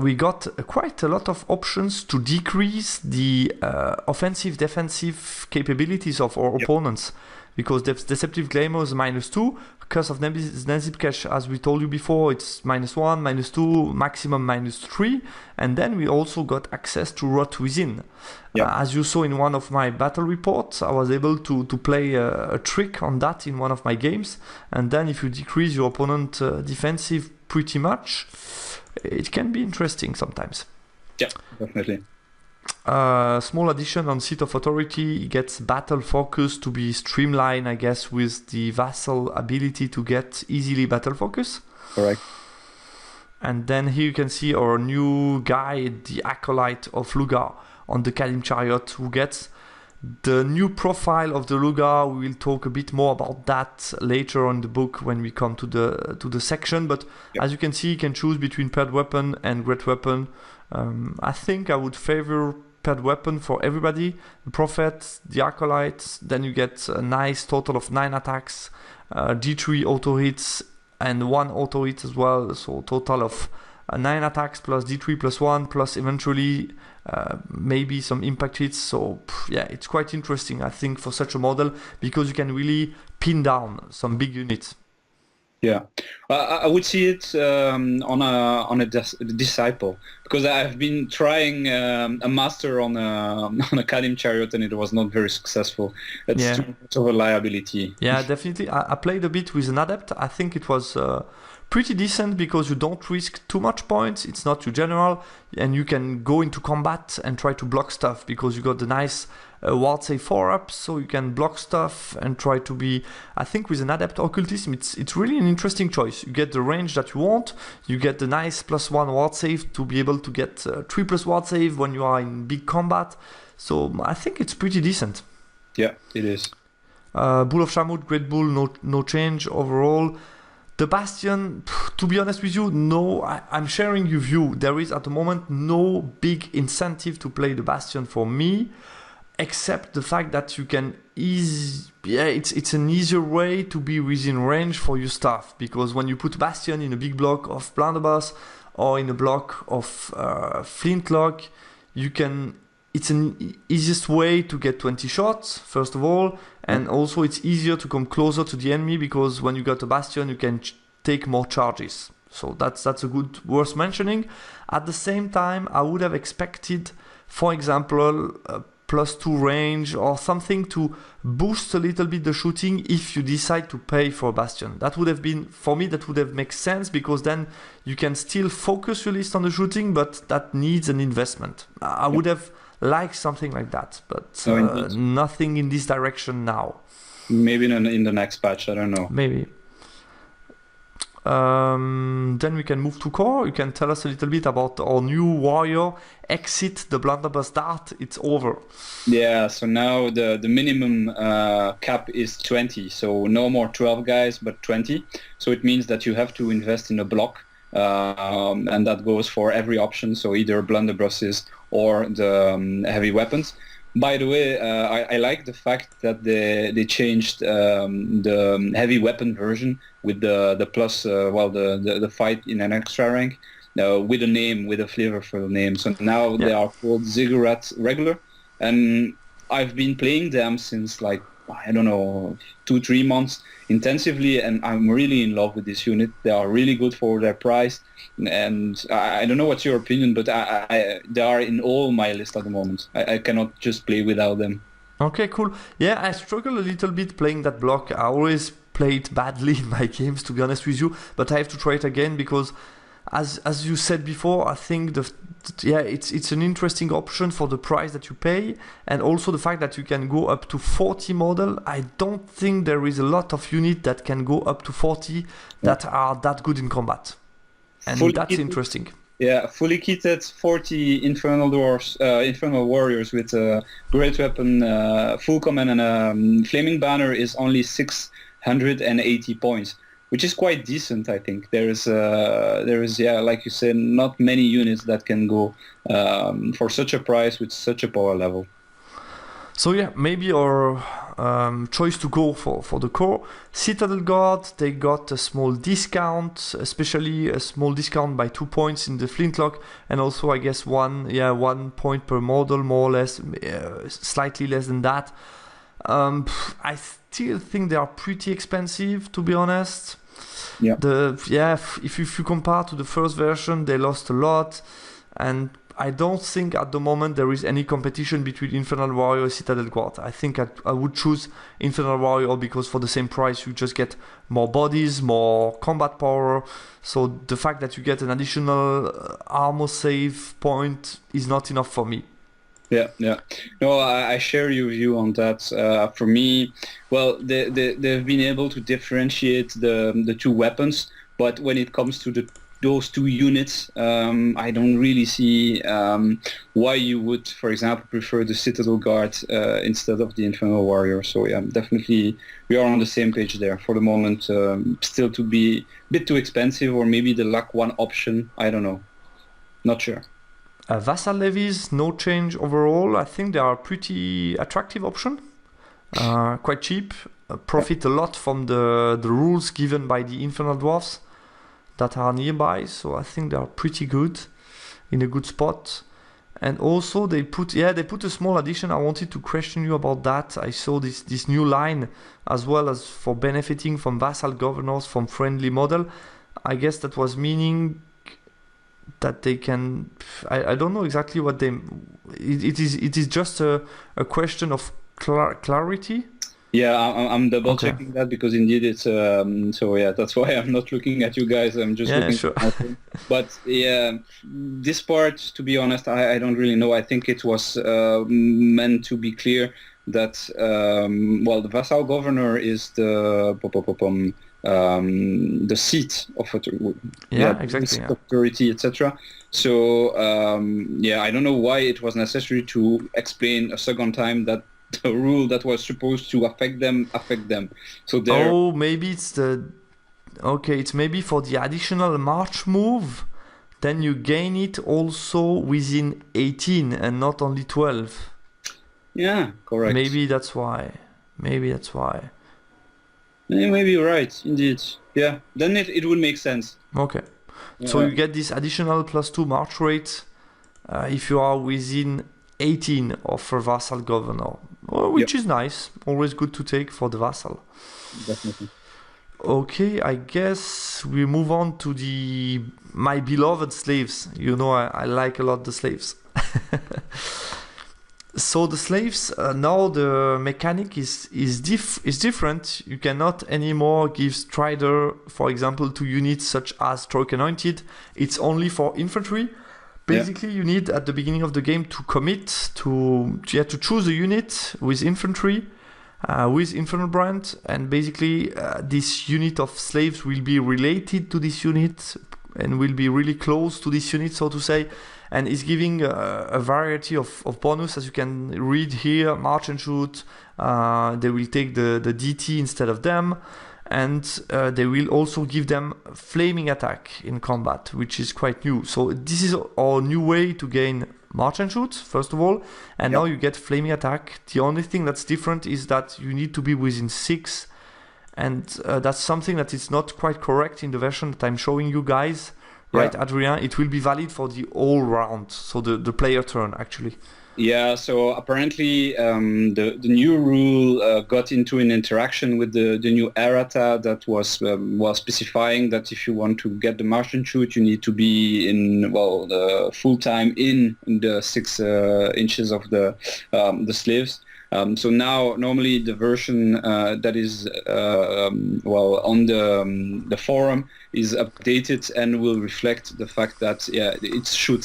we got quite a lot of options to decrease the offensive defensive capabilities of our opponents. Because Deceptive Glamour is -2, Curse of Nenzipkesh, as we told you before, it's -1, -2, maximum -3, and then we also got access to Rot Within. As you saw in one of my battle reports, I was able to play a trick on that in one of my games, and then if you decrease your opponent defensive pretty much, it can be interesting sometimes. Yeah, definitely. Small addition on Seat of Authority, gets battle focus to be streamlined, I guess, with the vassal ability to get easily battle focus. Correct. And then here you can see our new guy, the Acolyte of Lugar, on the Kalim Chariot, who gets the new profile of the Lugar. We will talk a bit more about that later on in the book when we come to the section. But as you can see, you can choose between paired weapon and great weapon. I think I would favor paired weapon for everybody. The Prophet, the Acolyte, then you get a nice total of 9 attacks, D3 auto hits, and 1 auto hit as well. So total of 9 attacks plus D3 plus 1 plus eventually maybe some impact hits. So it's quite interesting, I think, for such a model because you can really pin down some big units. Yeah, I would see it on a disciple because I've been trying a master on a Kalim Chariot and it was not very successful. It's too much of a liability. Yeah, definitely. I played a bit with an adept. I think it was pretty decent because you don't risk too much points. It's not too general, and you can go into combat and try to block stuff because you got the nice ward save 4-up, so you can block stuff and try to be. I think with an adept occultism, it's really an interesting choice. You get the range that you want. You get the nice +1 ward save to be able to get 3+ ward save when you are in big combat. So I think it's pretty decent. Yeah, it is. Bull of Shamut, Great Bull, no change overall. The Bastion, to be honest with you, no, I'm sharing your view. There is at the moment no big incentive to play the Bastion for me, except the fact that you can it's an easier way to be within range for your stuff, because when you put Bastion in a big block of blunderbuss or in a block of flintlock, it's an easiest way to get 20 shots, first of all, and also it's easier to come closer to the enemy because when you got a Bastion, you can take more charges. So that's a good, worth mentioning. At the same time, I would have expected, for example, a +2 range or something to boost a little bit the shooting if you decide to pay for a Bastion. That would have been, for me, that would have made sense because then you can still focus your list on the shooting, but that needs an investment. I would have like something like that, but nothing in this direction now. Maybe in the next patch, I don't know. Maybe. Then we can move to core. You can tell us a little bit about our new warrior. Exit the blunderbuss dart. It's over. Yeah, so now the minimum cap is 20. So no more 12 guys, but 20. So it means that you have to invest in a block. And that goes for every option, so either blunderbusses or the heavy weapons. By the way, I like the fact that they changed the heavy weapon version with the plus, the fight in an extra rank, with a name, with a flavorful name. So now they are called Ziggurat Regular, and I've been playing them since like, I don't know, 2-3 months intensively, and I'm really in love with this unit. They are really good for their price, and I don't know what's your opinion, but they are in all my list at the moment. I cannot just play without them. Okay, cool. Yeah, I struggle a little bit playing that block. I always play it badly in my games, to be honest with you, but I have to try it again because as you said before, I think it's an interesting option for the price that you pay, and also the fact that you can go up to 40 model. I don't think there is a lot of units that can go up to 40 that are that good in combat, and that's interesting. Yeah, fully kitted 40 Infernal Warriors with a great weapon, full command, and a flaming banner is only 680 points. Which is quite decent, I think. There is, like you said, not many units that can go for such a price with such a power level. So yeah, maybe our choice to go for the core. Citadel Guard, they got a small discount, especially a small discount by 2 points in the flintlock, and also I guess 1 point per model, more or less, slightly less than that. I still think they are pretty expensive, to be honest. Yeah. If you compare to the first version, they lost a lot, and I don't think at the moment there is any competition between Infernal Warrior and Citadel Guard. I think I would choose Infernal Warrior because for the same price you just get more bodies, more combat power. So the fact that you get an additional armor save point is not enough for me. Yeah. No, I share your view on that. For me, well, they've been able to differentiate the two weapons, but when it comes to those two units, I don't really see why you would, for example, prefer the Citadel Guard instead of the Infernal Warrior. So yeah, definitely we are on the same page there. For the moment, still to be a bit too expensive, or maybe the luck one option. I don't know. Not sure. Vassal levies, no change overall. I think they are a pretty attractive option. Quite cheap. Profit a lot from the rules given by the Infernal Dwarfs that are nearby. So I think they are pretty good, in a good spot. And also they put a small addition. I wanted to question you about that. I saw this new line as well as for benefiting from vassal governors from friendly model. I guess that was meaning that they can, I don't know exactly what they, it is just a question of clarity. Yeah, I'm double checking that because indeed it's so yeah, that's why I'm not looking at you guys. I'm just looking at it. But yeah, this part, to be honest, I don't really know. I think it was meant to be clear that the vassal governor is the seat of authority, etc. So I don't know why it was necessary to explain a second time that the rule that was supposed to affect them. So maybe it's it's maybe for the additional march move, then you gain it also within 18 and not only 12. Yeah, correct. Maybe that's why. Maybe you're right, indeed. Yeah, then it would make sense. Okay. So you get this additional +2 march rate if you are within 18 of a vassal governor, which is nice. Always good to take for the vassal. Definitely. Okay, I guess we move on to my beloved slaves. You know, I like a lot the slaves. So the slaves, now the mechanic is different. You cannot anymore give Strider, for example, to units such as Stroke Anointed. It's only for infantry. Basically, you need at the beginning of the game to commit to choose a unit with infantry, with Infernal Brand, and basically this unit of slaves will be related to this unit and will be really close to this unit, so to say. And is giving a variety of bonus, as you can read here. March and shoot, they will take the DT instead of them, and they will also give them flaming attack in combat, which is quite new. So this is our new way to gain march and shoot, first of all, and now you get flaming attack. The only thing that's different is that you need to be within 6, and that's something that is not quite correct in the version that I'm showing you guys, right, Adrien? It will be valid for the whole round, so the player turn, actually. Yeah, so apparently the new rule got into an interaction with the new errata that was specifying that if you want to get the march and shoot, you need to be in full time in the 6 inches of the sleeves. So now normally the version that is on the forum is updated and will reflect the fact that it should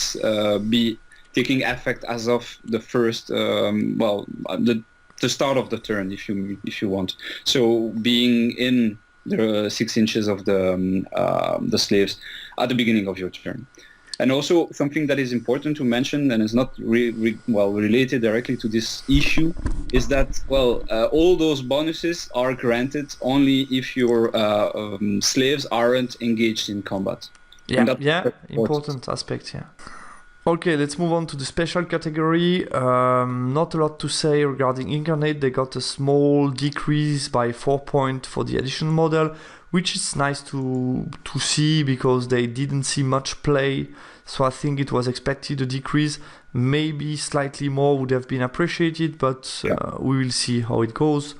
be taking effect as of the first the start of the turn, if you want. So being in the 6 inches of the sleeves at the beginning of your turn. And also something that is important to mention, and is not related directly to this issue, is that all those bonuses are granted only if your slaves aren't engaged in combat. Important aspect. Okay, let's move on to the special category. Not a lot to say regarding Incarnate. They got a small decrease by 4 points for the additional model, which is nice to see because they didn't see much play. So I think it was expected a decrease. Maybe slightly more would have been appreciated, but we will see how it goes.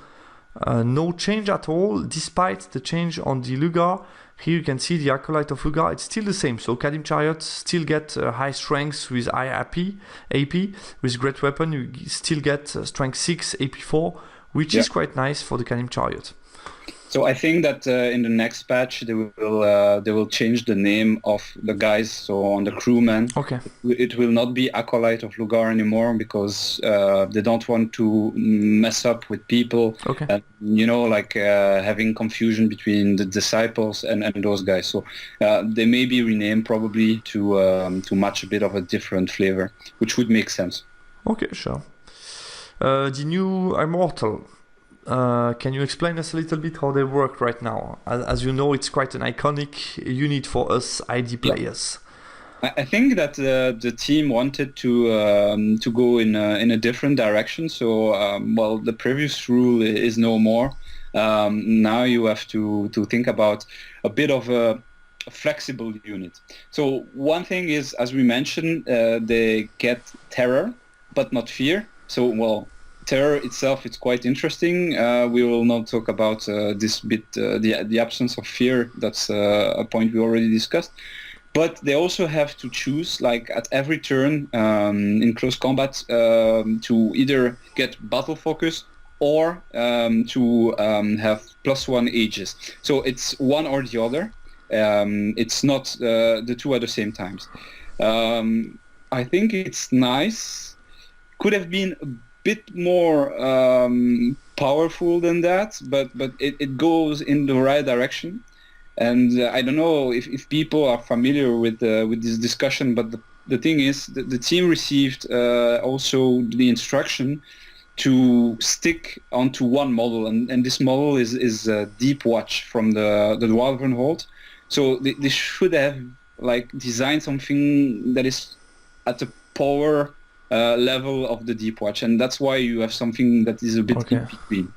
No change at all, despite the change on the Lugar. Here you can see the Acolyte of Lugar, it's still the same. So Kadim Chariot still get high strength with high AP. With Great Weapon you still get strength 6, AP 4, which is quite nice for the Kadim Chariot. So I think that in the next patch they will change the name of the guys. So on the crewman, it will not be Acolyte of Lugar anymore because they don't want to mess up with people. And, having confusion between the disciples and those guys. So they may be renamed probably to match a bit of a different flavor, which would make sense. Okay, sure. The new Immortal. Can you explain us a little bit how they work right now? As you know, it's quite an iconic unit for us ID players. I think that the team wanted to go in a different direction. So, the previous rule is no more. Now you have to think about a bit of a flexible unit. So one thing is, as we mentioned, they get terror, but not fear. So, terror itself is quite interesting. We will not talk about this bit, the absence of fear. That's a point we already discussed. But they also have to choose, like at every turn in close combat, to either get battle focus or to have +1 ages. So it's one or the other. It's not the two at the same times. I think it's nice. Could have been a bit more powerful than that, but it goes in the right direction. And I don't know if people are familiar with this discussion, but the thing is, the team received also the instruction to stick onto one model, and this model is Deep Watch from the Dwarven Hold. So they should have designed something that is at the power level of the Deep Watch, and that's why you have something that is a bit in between.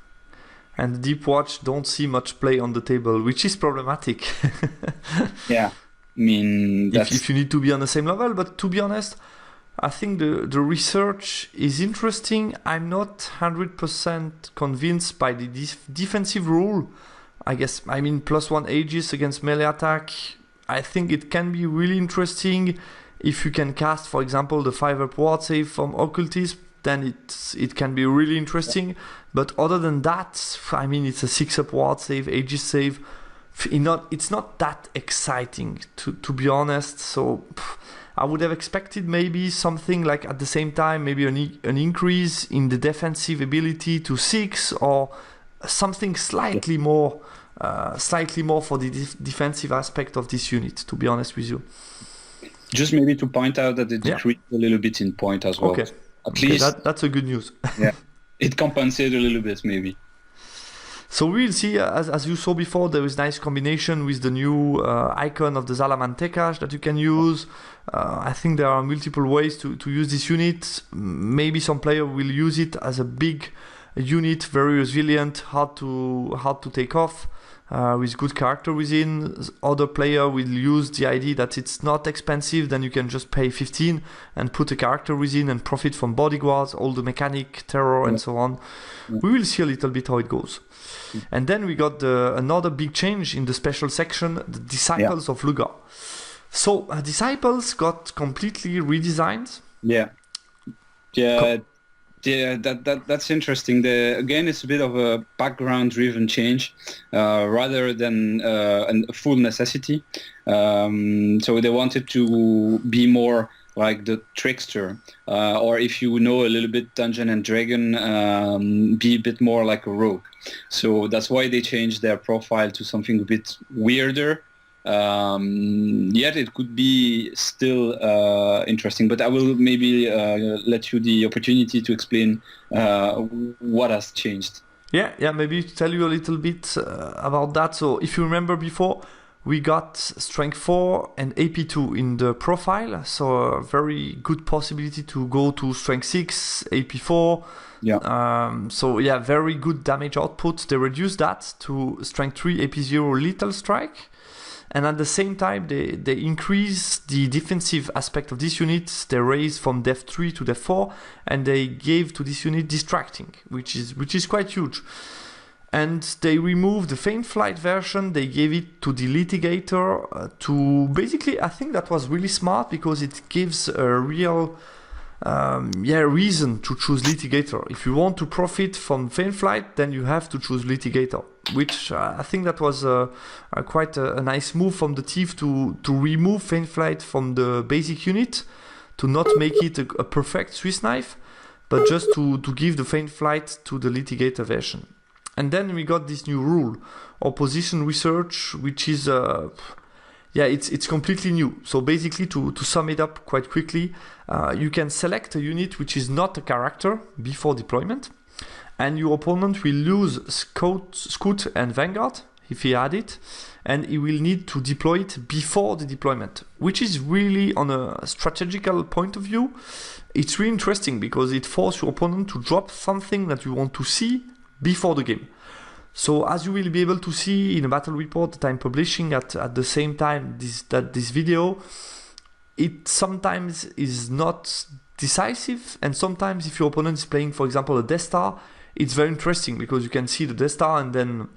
And the Deep Watch don't see much play on the table, which is problematic. Yeah, I mean, if you need to be on the same level, but to be honest, I think the research is interesting. I'm not 100% convinced by the defensive rule. I mean, +1 aegis against melee attack. I think it can be really interesting if you can cast, for example, the 5-up ward save from Occultism. Then it can be really interesting. But other than that, I mean, it's a 6-up ward save, aegis save. It's not that exciting, to be honest. So I would have expected maybe something like at the same time, maybe an increase in the defensive ability to 6, or something slightly more for the defensive aspect of this unit, to be honest with you. Just maybe to point out that it decreased a little bit in point as well. Okay. At least that's a good news. Yeah, it compensated a little bit maybe. So we'll see, as you saw before, there is nice combination with the new icon of the Salamanteca that you can use. I think there are multiple ways to use this unit. Maybe some player will use it as a big unit, very resilient, hard to take off, with good character within. Other player will use the idea that it's not expensive, then you can just pay 15 and put a character within and profit from bodyguards, all the mechanic, terror, and so on. We will see a little bit how it goes. And then we got another big change in the special section, the Disciples of Lugar. So Disciples got completely redesigned. That's interesting. Again, it's a bit of a background-driven change rather than a full necessity. So they wanted to be more like the trickster, or if you know a little bit Dungeon and Dragon, be a bit more like a rogue. So that's why they changed their profile to something a bit weirder. Yet it could be still interesting, but I will maybe let you the opportunity to explain what has changed. Yeah, maybe tell you a little bit about that. So if you remember before, we got Strength 4 and AP 2 in the profile, so a very good possibility to go to Strength 6, AP 4. Very good damage output. They reduced that to Strength 3, AP 0, Lethal Strike. And at the same time, they increase the defensive aspect of this unit. They raised from Def 3 to Def 4, and they gave to this unit Distracting, which is quite huge. And they removed the Faint Flight version. They gave it to the Litigator to basically, I think that was really smart because it gives a real reason to choose Litigator. If you want to profit from Faint Flight, then you have to choose Litigator, which I think that was quite a nice move from the Thief to remove Faint Flight from the basic unit, to not make it a perfect Swiss knife, but just to give the Faint Flight to the Litigator version. And then we got this new rule, Opposition Research, which is it's completely new. So basically, to sum it up quite quickly, you can select a unit which is not a character before deployment, and your opponent will lose Scout and Vanguard if he had it, and he will need to deploy it before the deployment, which is really, on a strategical point of view, it's really interesting because it forces your opponent to drop something that you want to see before the game. So as you will be able to see in a battle report that I'm publishing at the same time this video, it sometimes is not decisive, and sometimes if your opponent is playing, for example, a Death Star, it's very interesting because you can see the Death Star and then...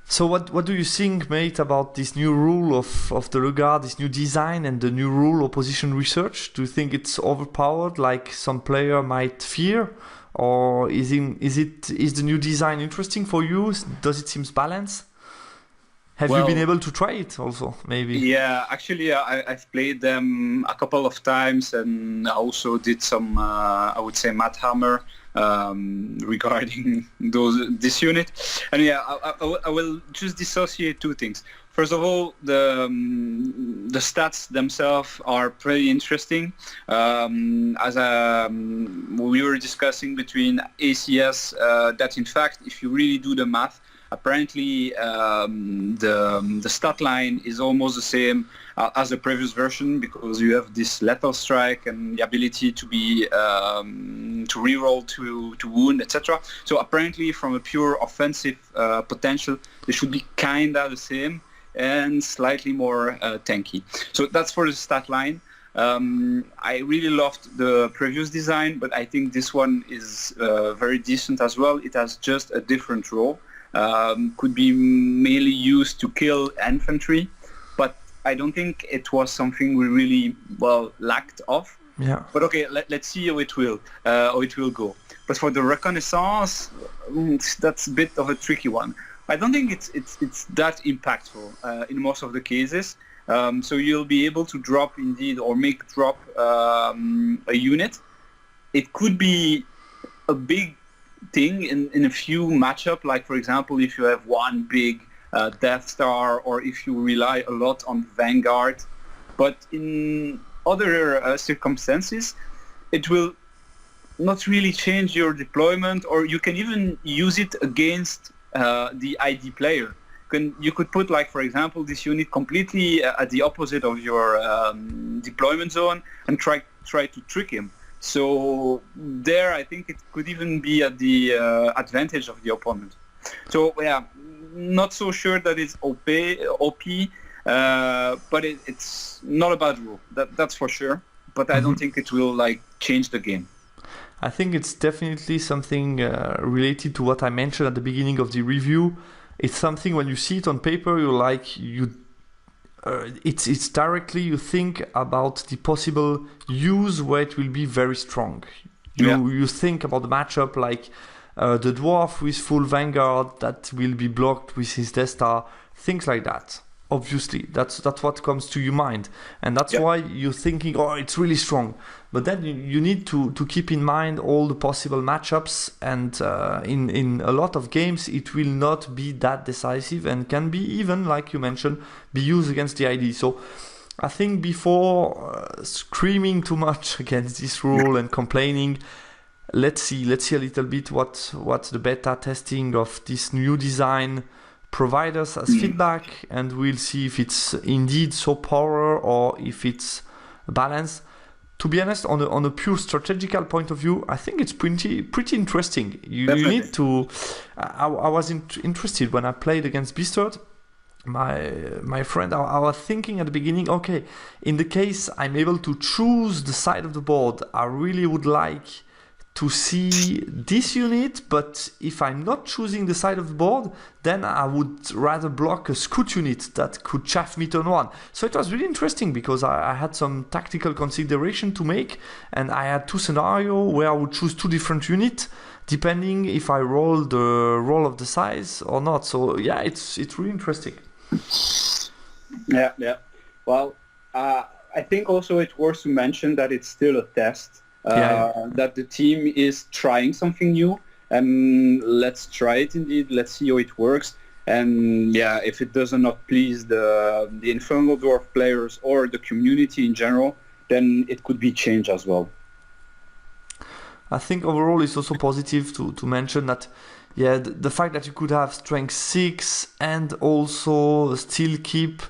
So what do you think, mate, about this new rule of the Lugar, this new design and the new rule Opposition Research? Do you think it's overpowered like some player might fear? Or is the new design interesting for you? Does it seem balanced? Have you been able to try it also, maybe? Yeah, actually, I've played them a couple of times, and I also did some, I would say, Math Hammer regarding this unit. And yeah, I will just dissociate two things. First of all, the stats themselves are pretty interesting. As we were discussing between ACS, that in fact, if you really do the math, apparently the stat line is almost the same as the previous version, because you have this lethal strike and the ability to be to reroll to wound, etc. So apparently, from a pure offensive potential, they should be kinda the same and slightly more tanky. So that's for the stat line. I really loved the previous design, but I think this one is very decent as well. It has just a different role. Could be mainly used to kill infantry, but I don't think it was something we really lacked of. Yeah. But okay, let's see how it will go. But for the reconnaissance, that's a bit of a tricky one. I don't think it's that impactful in most of the cases. So you'll be able to drop indeed, or make drop a unit. It could be a big thing in a few matchup, like for example, if you have one big Death Star, or if you rely a lot on Vanguard. But in other circumstances, it will not really change your deployment, or you can even use it against the ID player. You could put, like, for example, this unit completely at the opposite of your deployment zone and try to trick him. So there, I think it could even be at the advantage of the opponent. So yeah, not so sure that it's OP, but it's not a bad rule. That's for sure. But I don't think it will like change the game. I think it's definitely something related to what I mentioned at the beginning of the review. It's something when you see it on paper, it's directly you think about the possible use where it will be very strong. You think about the matchup like the dwarf with full vanguard that will be blocked with his Death Star, things like that. Obviously, that's what comes to your mind, and that's why you're thinking, oh, it's really strong. But then you need to keep in mind all the possible matchups, and in a lot of games it will not be that decisive and can be even, like you mentioned, be used against the ID. So I think before screaming too much against this rule and complaining, let's see a little bit what the beta testing of this new design provide us as feedback, and we'll see if it's indeed so power or if it's balanced. To be honest, on a pure strategical point of view, I think it's pretty interesting. You need to. I was interested when I played against Beastard. My friend, I was thinking at the beginning, okay, in the case I'm able to choose the side of the board, I really would like to see this unit, but if I'm not choosing the side of the board, then I would rather block a scout unit that could chaff me turn one. So it was really interesting because I had some tactical consideration to make, and I had two scenarios where I would choose two different units depending if I roll the roll of the size or not. So yeah, it's really interesting. Yeah. Well, I think also it's worth to mention that it's still a test. That the team is trying something new, and let's try it indeed. Let's see how it works. And yeah, if it does not please the Infernal Dwarf players or the community in general, then it could be changed as well. I think overall it's also positive to mention that the fact that you could have strength 6 and also still keep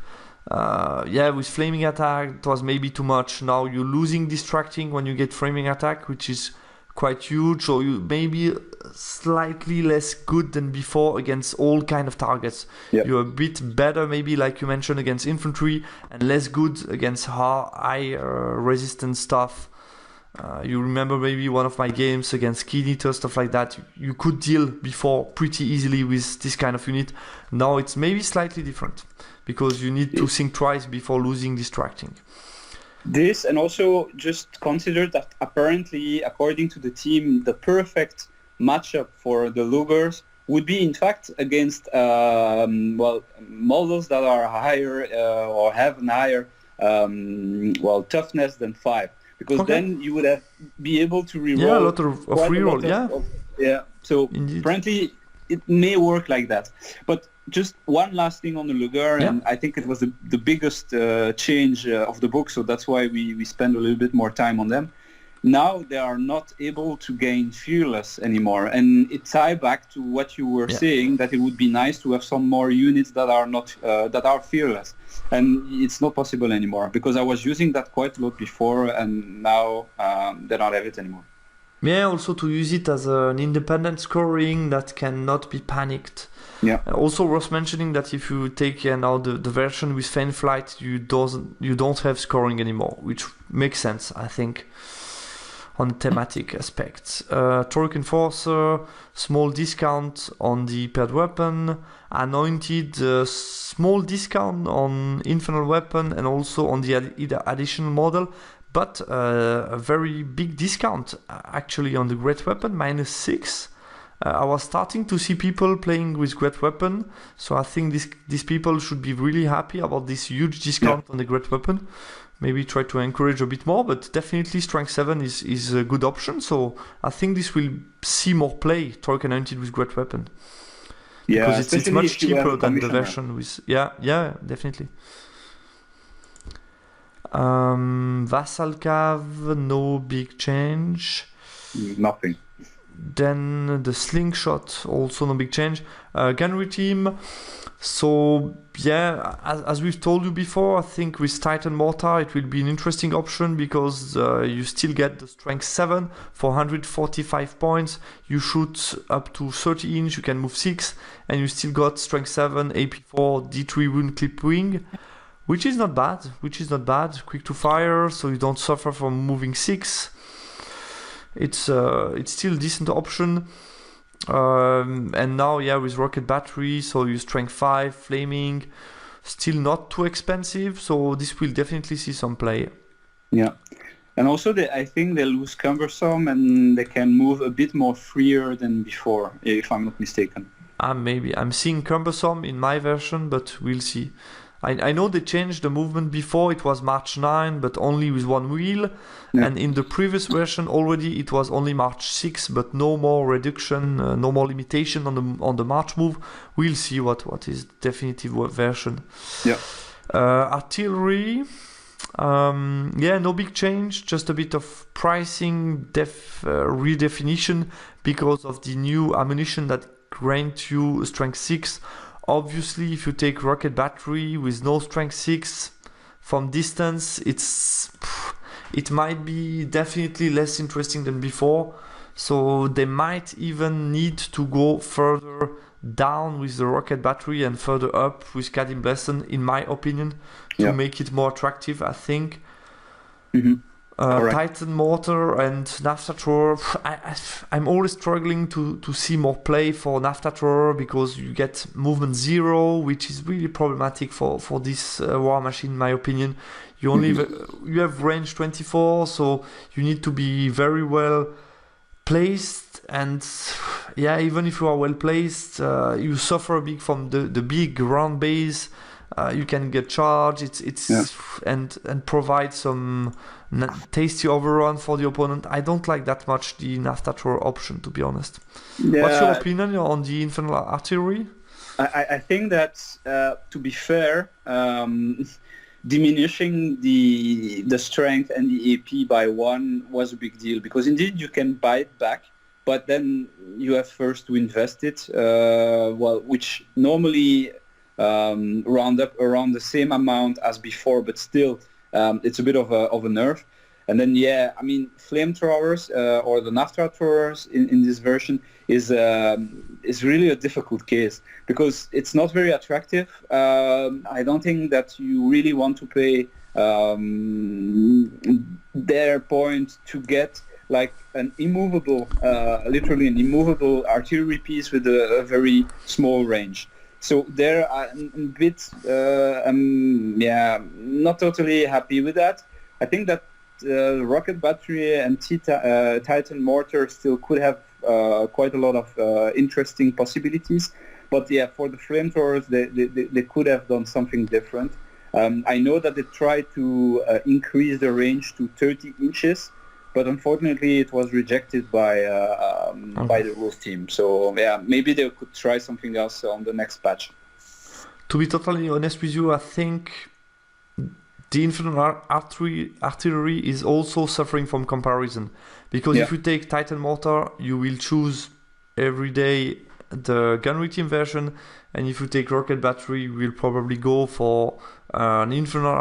with flaming attack, it was maybe too much. Now you're losing distracting when you get flaming attack, which is quite huge. So you maybe slightly less good than before against all kind of targets. You're a bit better, maybe like you mentioned, against infantry, and less good against high resistance stuff. You remember maybe one of my games against Kid Eater, stuff like that. You could deal before pretty easily with this kind of unit. Now it's maybe slightly different, because you need to think twice before losing distracting. This, and also just consider that apparently, according to the team, the perfect matchup for the Lugers would be in fact against models that are higher or have an higher toughness than 5, because then you would be able to reroll. Yeah, a lot of reroll. So indeed. Apparently it may work like that, but just one last thing on the Luger, and I think it was the biggest change of the book, so that's why we spend a little bit more time on them. Now they are not able to gain Fearless anymore, and it ties back to what you were saying, that it would be nice to have some more units that are not that are Fearless, and it's not possible anymore, because I was using that quite a lot before, and now they don't have it anymore. Yeah, also to use it as an independent scoring that cannot be panicked. Yeah. Also worth mentioning that if you take now the version with Feint Flight, you don't have scoring anymore, which makes sense, I think, on thematic aspects. Torque Enforcer, small discount on the paired weapon, Anointed, small discount on Infernal Weapon and also on the additional model, but a very big discount actually on the Great Weapon, -6. I was starting to see people playing with Great Weapon, so I think these people should be really happy about this huge discount on the Great Weapon. Maybe try to encourage a bit more, but definitely Strength 7 is a good option, so I think this will see more play, Torque Anointed with Great Weapon. Because it's much cheaper than the version with... Yeah, definitely. Vassal Cav, no big change. Nothing. Then the slingshot, also no big change. Gunnery team. So yeah, as we've told you before, I think with Titan Mortar it will be an interesting option because you still get the strength 7 for 145 points. You shoot up to 30 inch, you can move 6, and you still got strength 7, AP4, D3 wound clip wing, which is not bad. Quick to fire, so you don't suffer from moving 6. It's still a decent option. And now, with rocket battery, so you strength 5, flaming, still not too expensive. So this will definitely see some play. Yeah, and also I think they lose cumbersome and they can move a bit more freer than before, if I'm not mistaken. Maybe I'm seeing cumbersome in my version, but we'll see. I know they changed the movement before. It was March 9, but only with one wheel. Yeah. And in the previous version already it was only March 6, but no more reduction, no more limitation on the March move. We'll see what is definitive version. Yeah. Artillery. No big change. Just a bit of pricing redefinition because of the new ammunition that grant you strength 6. Obviously, if you take rocket battery with no strength 6 from distance, it might be definitely less interesting than before. So they might even need to go further down with the rocket battery and further up with Calibres, in my opinion, to make it more attractive, I think. Mm-hmm. Titan Mortar and Naphtha Thrower. I'm always struggling to see more play for Naphtha Thrower because you get movement 0, which is really problematic for this war machine, in my opinion. You only you have range 24, so you need to be very well placed. And even if you are well placed, you suffer a bit from the big round base. You can get charged. And provide some tasty overrun for the opponent. I don't like that much the Naphtha Thrower option, to be honest. Yeah. What's your opinion on the Infernal Artillery? I think that, to be fair, diminishing the strength and the AP by 1 was a big deal because indeed you can buy it back, but then you have first to invest it, which normally round up around the same amount as before, but still it's a bit of a nerf. And then flamethrowers or the Naphtha throwers in this version is really a difficult case because it's not very attractive. I don't think that you really want to pay their point to get like an immovable, literally an immovable artillery piece with a very small range. So they're a bit, not totally happy with that. I think that rocket battery and Titan mortar still could have quite a lot of interesting possibilities. But for the flamethrowers, they could have done something different. I know that they tried to increase the range to 30 inches, but unfortunately it was rejected by the rules team. So maybe they could try something else on the next patch. To be totally honest with you, I think the Infernal Artillery is also suffering from comparison. Because if you take Titan Mortar, you will choose every day the gunnery team version, and if you take rocket battery, you will probably go for an Infernal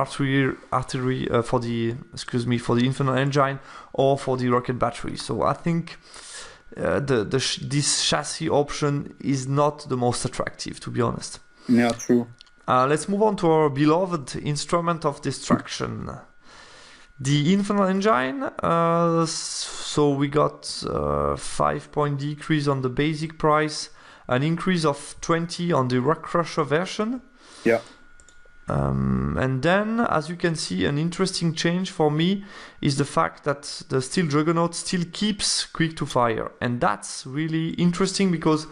Artillery for the Infernal Engine or for the rocket battery. So I think this chassis option is not the most attractive, to be honest. Yeah, true. Let's move on to our beloved Instrument of Destruction. The Infernal Engine, so we got 5-point decrease on the basic price, an increase of 20 on the Rock Crusher version. Yeah. And then, as you can see, an interesting change for me is the fact that the Steel Juggernaut still keeps quick to fire. And that's really interesting because,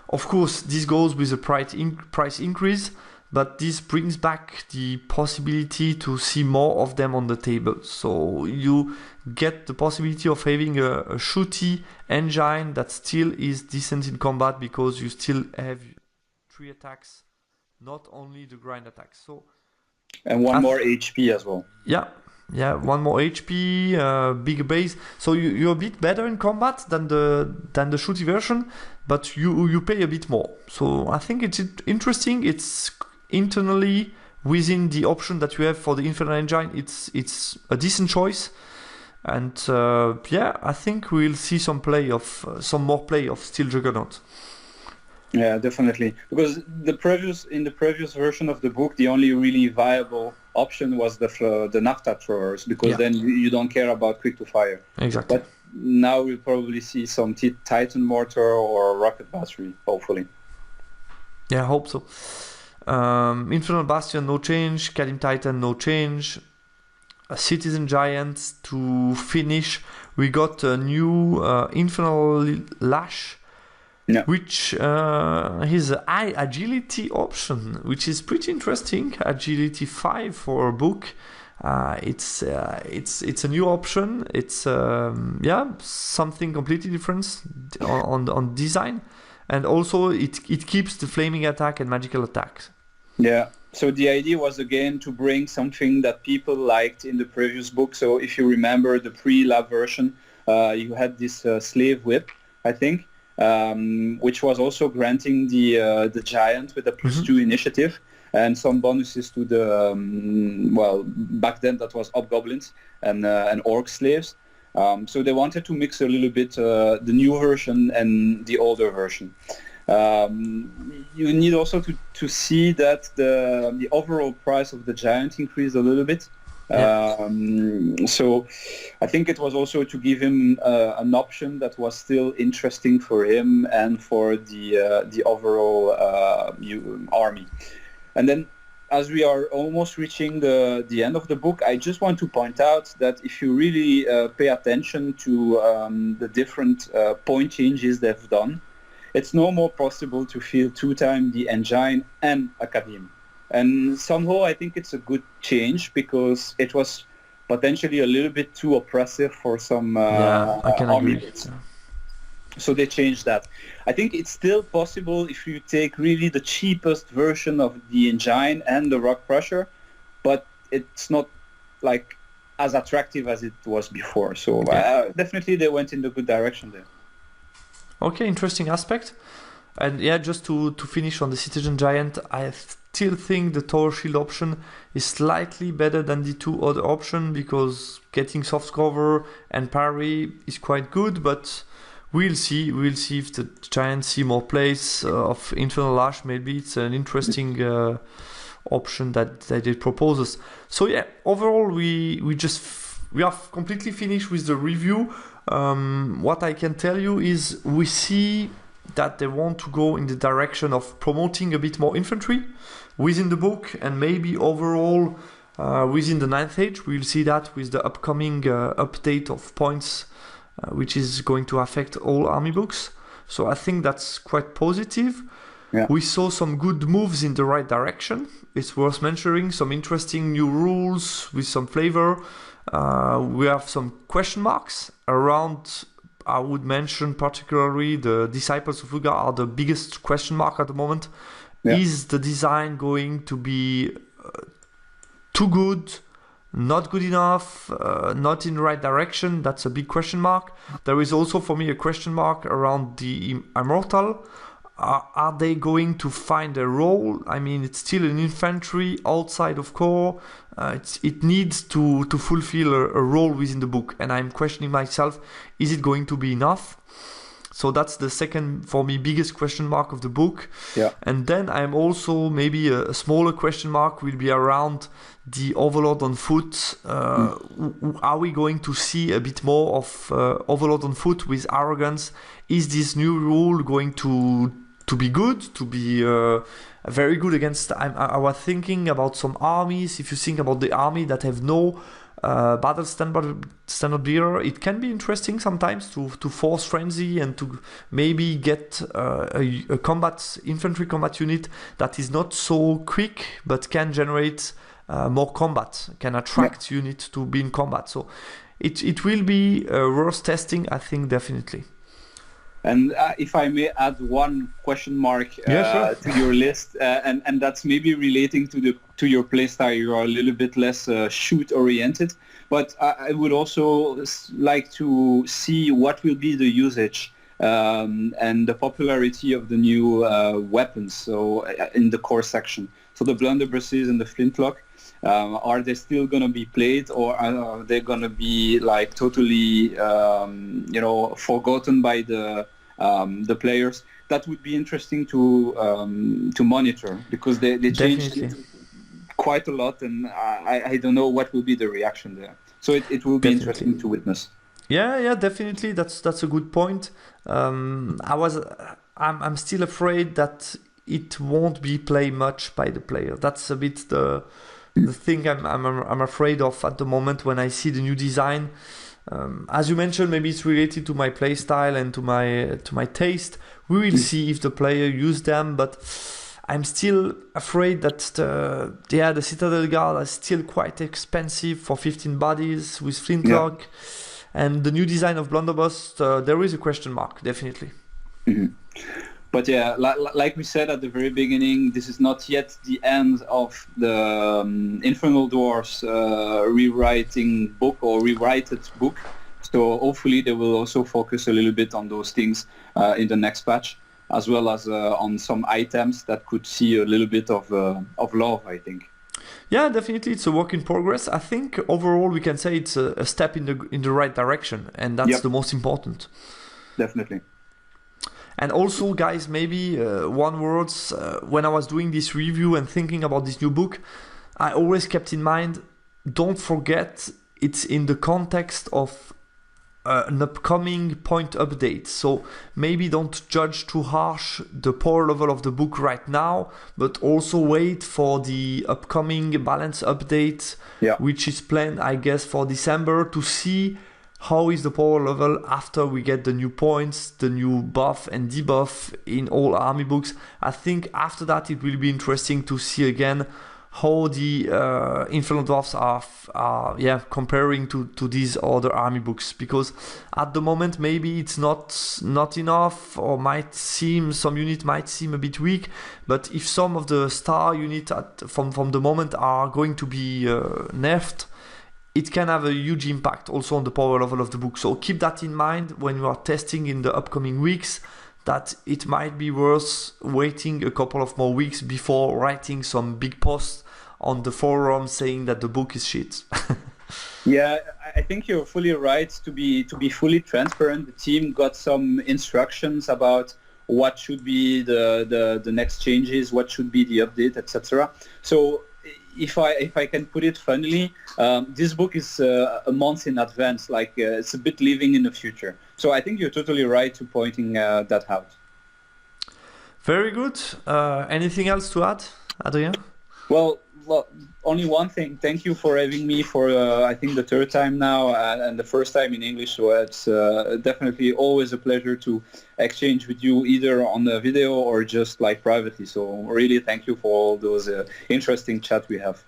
of course, this goes with a price increase, but this brings back the possibility to see more of them on the table. So you get the possibility of having a shooty engine that still is decent in combat because you still have 3 attacks, not only the grind attacks. So and one more HP as well. Yeah, 1 more HP, bigger base. So you're a bit better in combat than the shooty version, but you pay a bit more. So I think it's interesting. It's internally within the option that you have for the Infernal Engine. It's a decent choice, and I think we'll see some more play of Steel Juggernaut. Yeah, definitely. Because in the previous version of the book, the only really viable option was the naphtha throwers, because then you don't care about quick to fire. Exactly. But now we'll probably see some Titan mortar or rocket battery, hopefully. Yeah, I hope so. Infernal Bastion, no change. Kalim Titan, no change. A Citizen Giant to finish. We got a new Infernal Lash, which is a high agility option, which is pretty interesting. Agility 5 for a book. It's a new option. It's something completely different on design, and also it keeps the flaming attack and magical attacks. Yeah. So the idea was again to bring something that people liked in the previous book. So if you remember the pre-lab version, you had this slave whip, I think, which was also granting the giant with a +2 initiative and some bonuses to the back then that was hobgoblins and orc slaves. So they wanted to mix a little bit the new version and the older version. You need also to see that the overall price of the giant increased a little bit. So I think it was also to give him an option that was still interesting for him and for the overall army. And then as we are almost reaching the end of the book, I just want to point out that if you really pay attention to the different point changes they've done, it's no more possible to feel 2 times the engine and Academe. And somehow I think it's a good change because it was potentially a little bit too oppressive for some I can agree. So they changed that. I think it's still possible if you take really the cheapest version of the engine and the rock pressure, but it's not like as attractive as it was before. So definitely they went in the good direction there. Okay, interesting aspect. And just to finish on the Citizen Giant, I still think the Tower Shield option is slightly better than the 2 other options because getting soft cover and parry is quite good, but we'll see if the Giants see more plays of Infernal Lash. Maybe it's an interesting option that they proposes. So overall we have completely finished with the review. What I can tell you is we see that they want to go in the direction of promoting a bit more infantry within the book, and maybe overall within the 9th Age. We'll see that with the upcoming update of points, which is going to affect all army books. So I think that's quite positive. Yeah. We saw some good moves in the right direction. It's worth mentioning some interesting new rules with some flavor. We have some question marks around. I would mention particularly the Disciples of Uga are the biggest question mark at the moment. Yeah. Is the design going to be too good, not good enough, not in the right direction? That's a big question mark. There is also for me a question mark around the Immortal. Are they going to find a role? I mean, it's still an infantry outside of core. It needs to fulfill a role within the book. And I'm questioning myself, is it going to be enough? So that's the second, for me, biggest question mark of the book. Yeah. And then I'm also, maybe a smaller question mark will be around the Overlord on foot. Are we going to see a bit more of Overlord on foot with arrogance? Is this new rule going to be good, to be very good against... I was thinking about some armies. If you think about the army that have no battle standard bearer, it can be interesting sometimes to force frenzy and to maybe get a infantry combat unit that is not so quick but can generate more combat, can attract units to be in combat. So it will be worth testing, I think, definitely. And if I may add one question mark to your list, and that's maybe relating to the to your playstyle, you are a little bit less shoot oriented. But I would also like to see what will be the usage and the popularity of the new weapons. So in the core section, so the blunderbusses and the flintlock, are they still going to be played, or are they going to be like totally forgotten by the players? That would be interesting to monitor, because they changed it quite a lot, and I don't know what will be the reaction there. So it will be interesting to witness. Yeah, definitely. That's a good point. I'm still afraid that it won't be played much by the player. That's a bit the thing I'm afraid of at the moment when I see the new design. As you mentioned, maybe it's related to my play style and to my taste. We will see if the player use them, but I'm still afraid that the Citadel Guard is still quite expensive for 15 bodies with flintlock. Yeah. And the new design of Blunderbuss, there is a question mark, definitely. Mm-hmm. But yeah, like we said at the very beginning, this is not yet the end of the Infernal Dwarfs rewriting book or rewrited book. So hopefully they will also focus a little bit on those things in the next patch, as well as on some items that could see a little bit of love, I think. Yeah, definitely, it's a work in progress. I think overall we can say it's a step in the right direction, and that's the most important. Definitely. And also, guys, maybe one word, when I was doing this review and thinking about this new book, I always kept in mind, don't forget it's in the context of an upcoming point update. So maybe don't judge too harsh the power level of the book right now, but also wait for the upcoming balance update, which is planned, I guess, for December, to see how is the power level after we get the new points, the new buff and debuff in all army books. I think after that it will be interesting to see again how the Infernal Dwarfs are comparing to these other army books, because at the moment maybe it's not enough, or some unit might seem a bit weak, but if some of the star unit from the moment are going to be nerfed, it can have a huge impact also on the power level of the book. So keep that in mind when you are testing in the upcoming weeks, that it might be worth waiting a couple of more weeks before writing some big posts on the forum saying that the book is shit. Yeah, I think you're fully right. To be fully transparent, the team got some instructions about what should be the next changes, what should be the update, etc. So if I can put it funnily, this book is a month in advance, like it's a bit living in the future. So I think you're totally right to pointing that out. Very good. Anything else to add, Adrien? Well, only one thing. Thank you for having me for, I think, the third time now, and the first time in English. So it's definitely always a pleasure to exchange with you, either on the video or just like privately. So really thank you for all those interesting chat we have.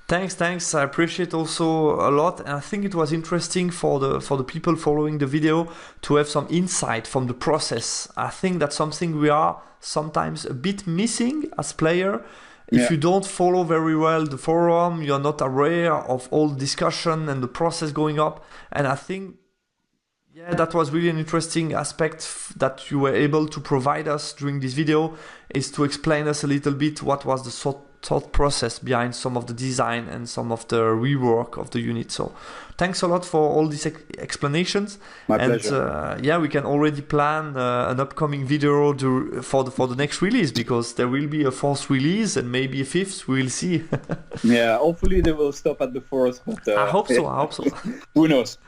Thanks. I appreciate also a lot, and I think it was interesting for the people following the video to have some insight from the process. I think that's something we are sometimes a bit missing as player. If you don't follow very well the forum, you're not aware of all the discussion and the process going up. And I think, that was really an interesting aspect that you were able to provide us during this video, is to explain us a little bit what was the thought process behind some of the design and some of the rework of the unit. So thanks a lot for all these explanations. My pleasure. We can already plan an upcoming video for the next release, because there will be a fourth release and maybe a fifth. We will see. Yeah, hopefully they will stop at the fourth. But, I hope so. Who knows?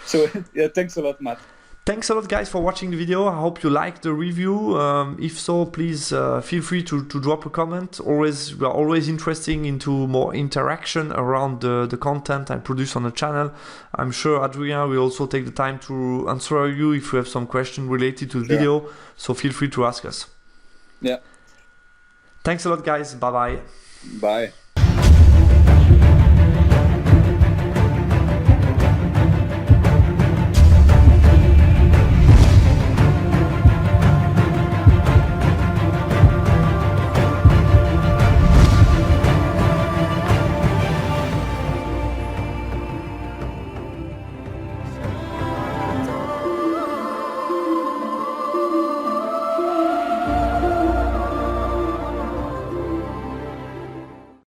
So thanks a lot, Matt. Thanks a lot, guys, for watching the video. I hope you liked the review. If so, please feel free to drop a comment. We are always interested into more interaction around the content I produce on the channel. I'm sure Adrien will also take the time to answer you if you have some question related to the video. So feel free to ask us. Yeah. Thanks a lot, guys. Bye-bye. Bye.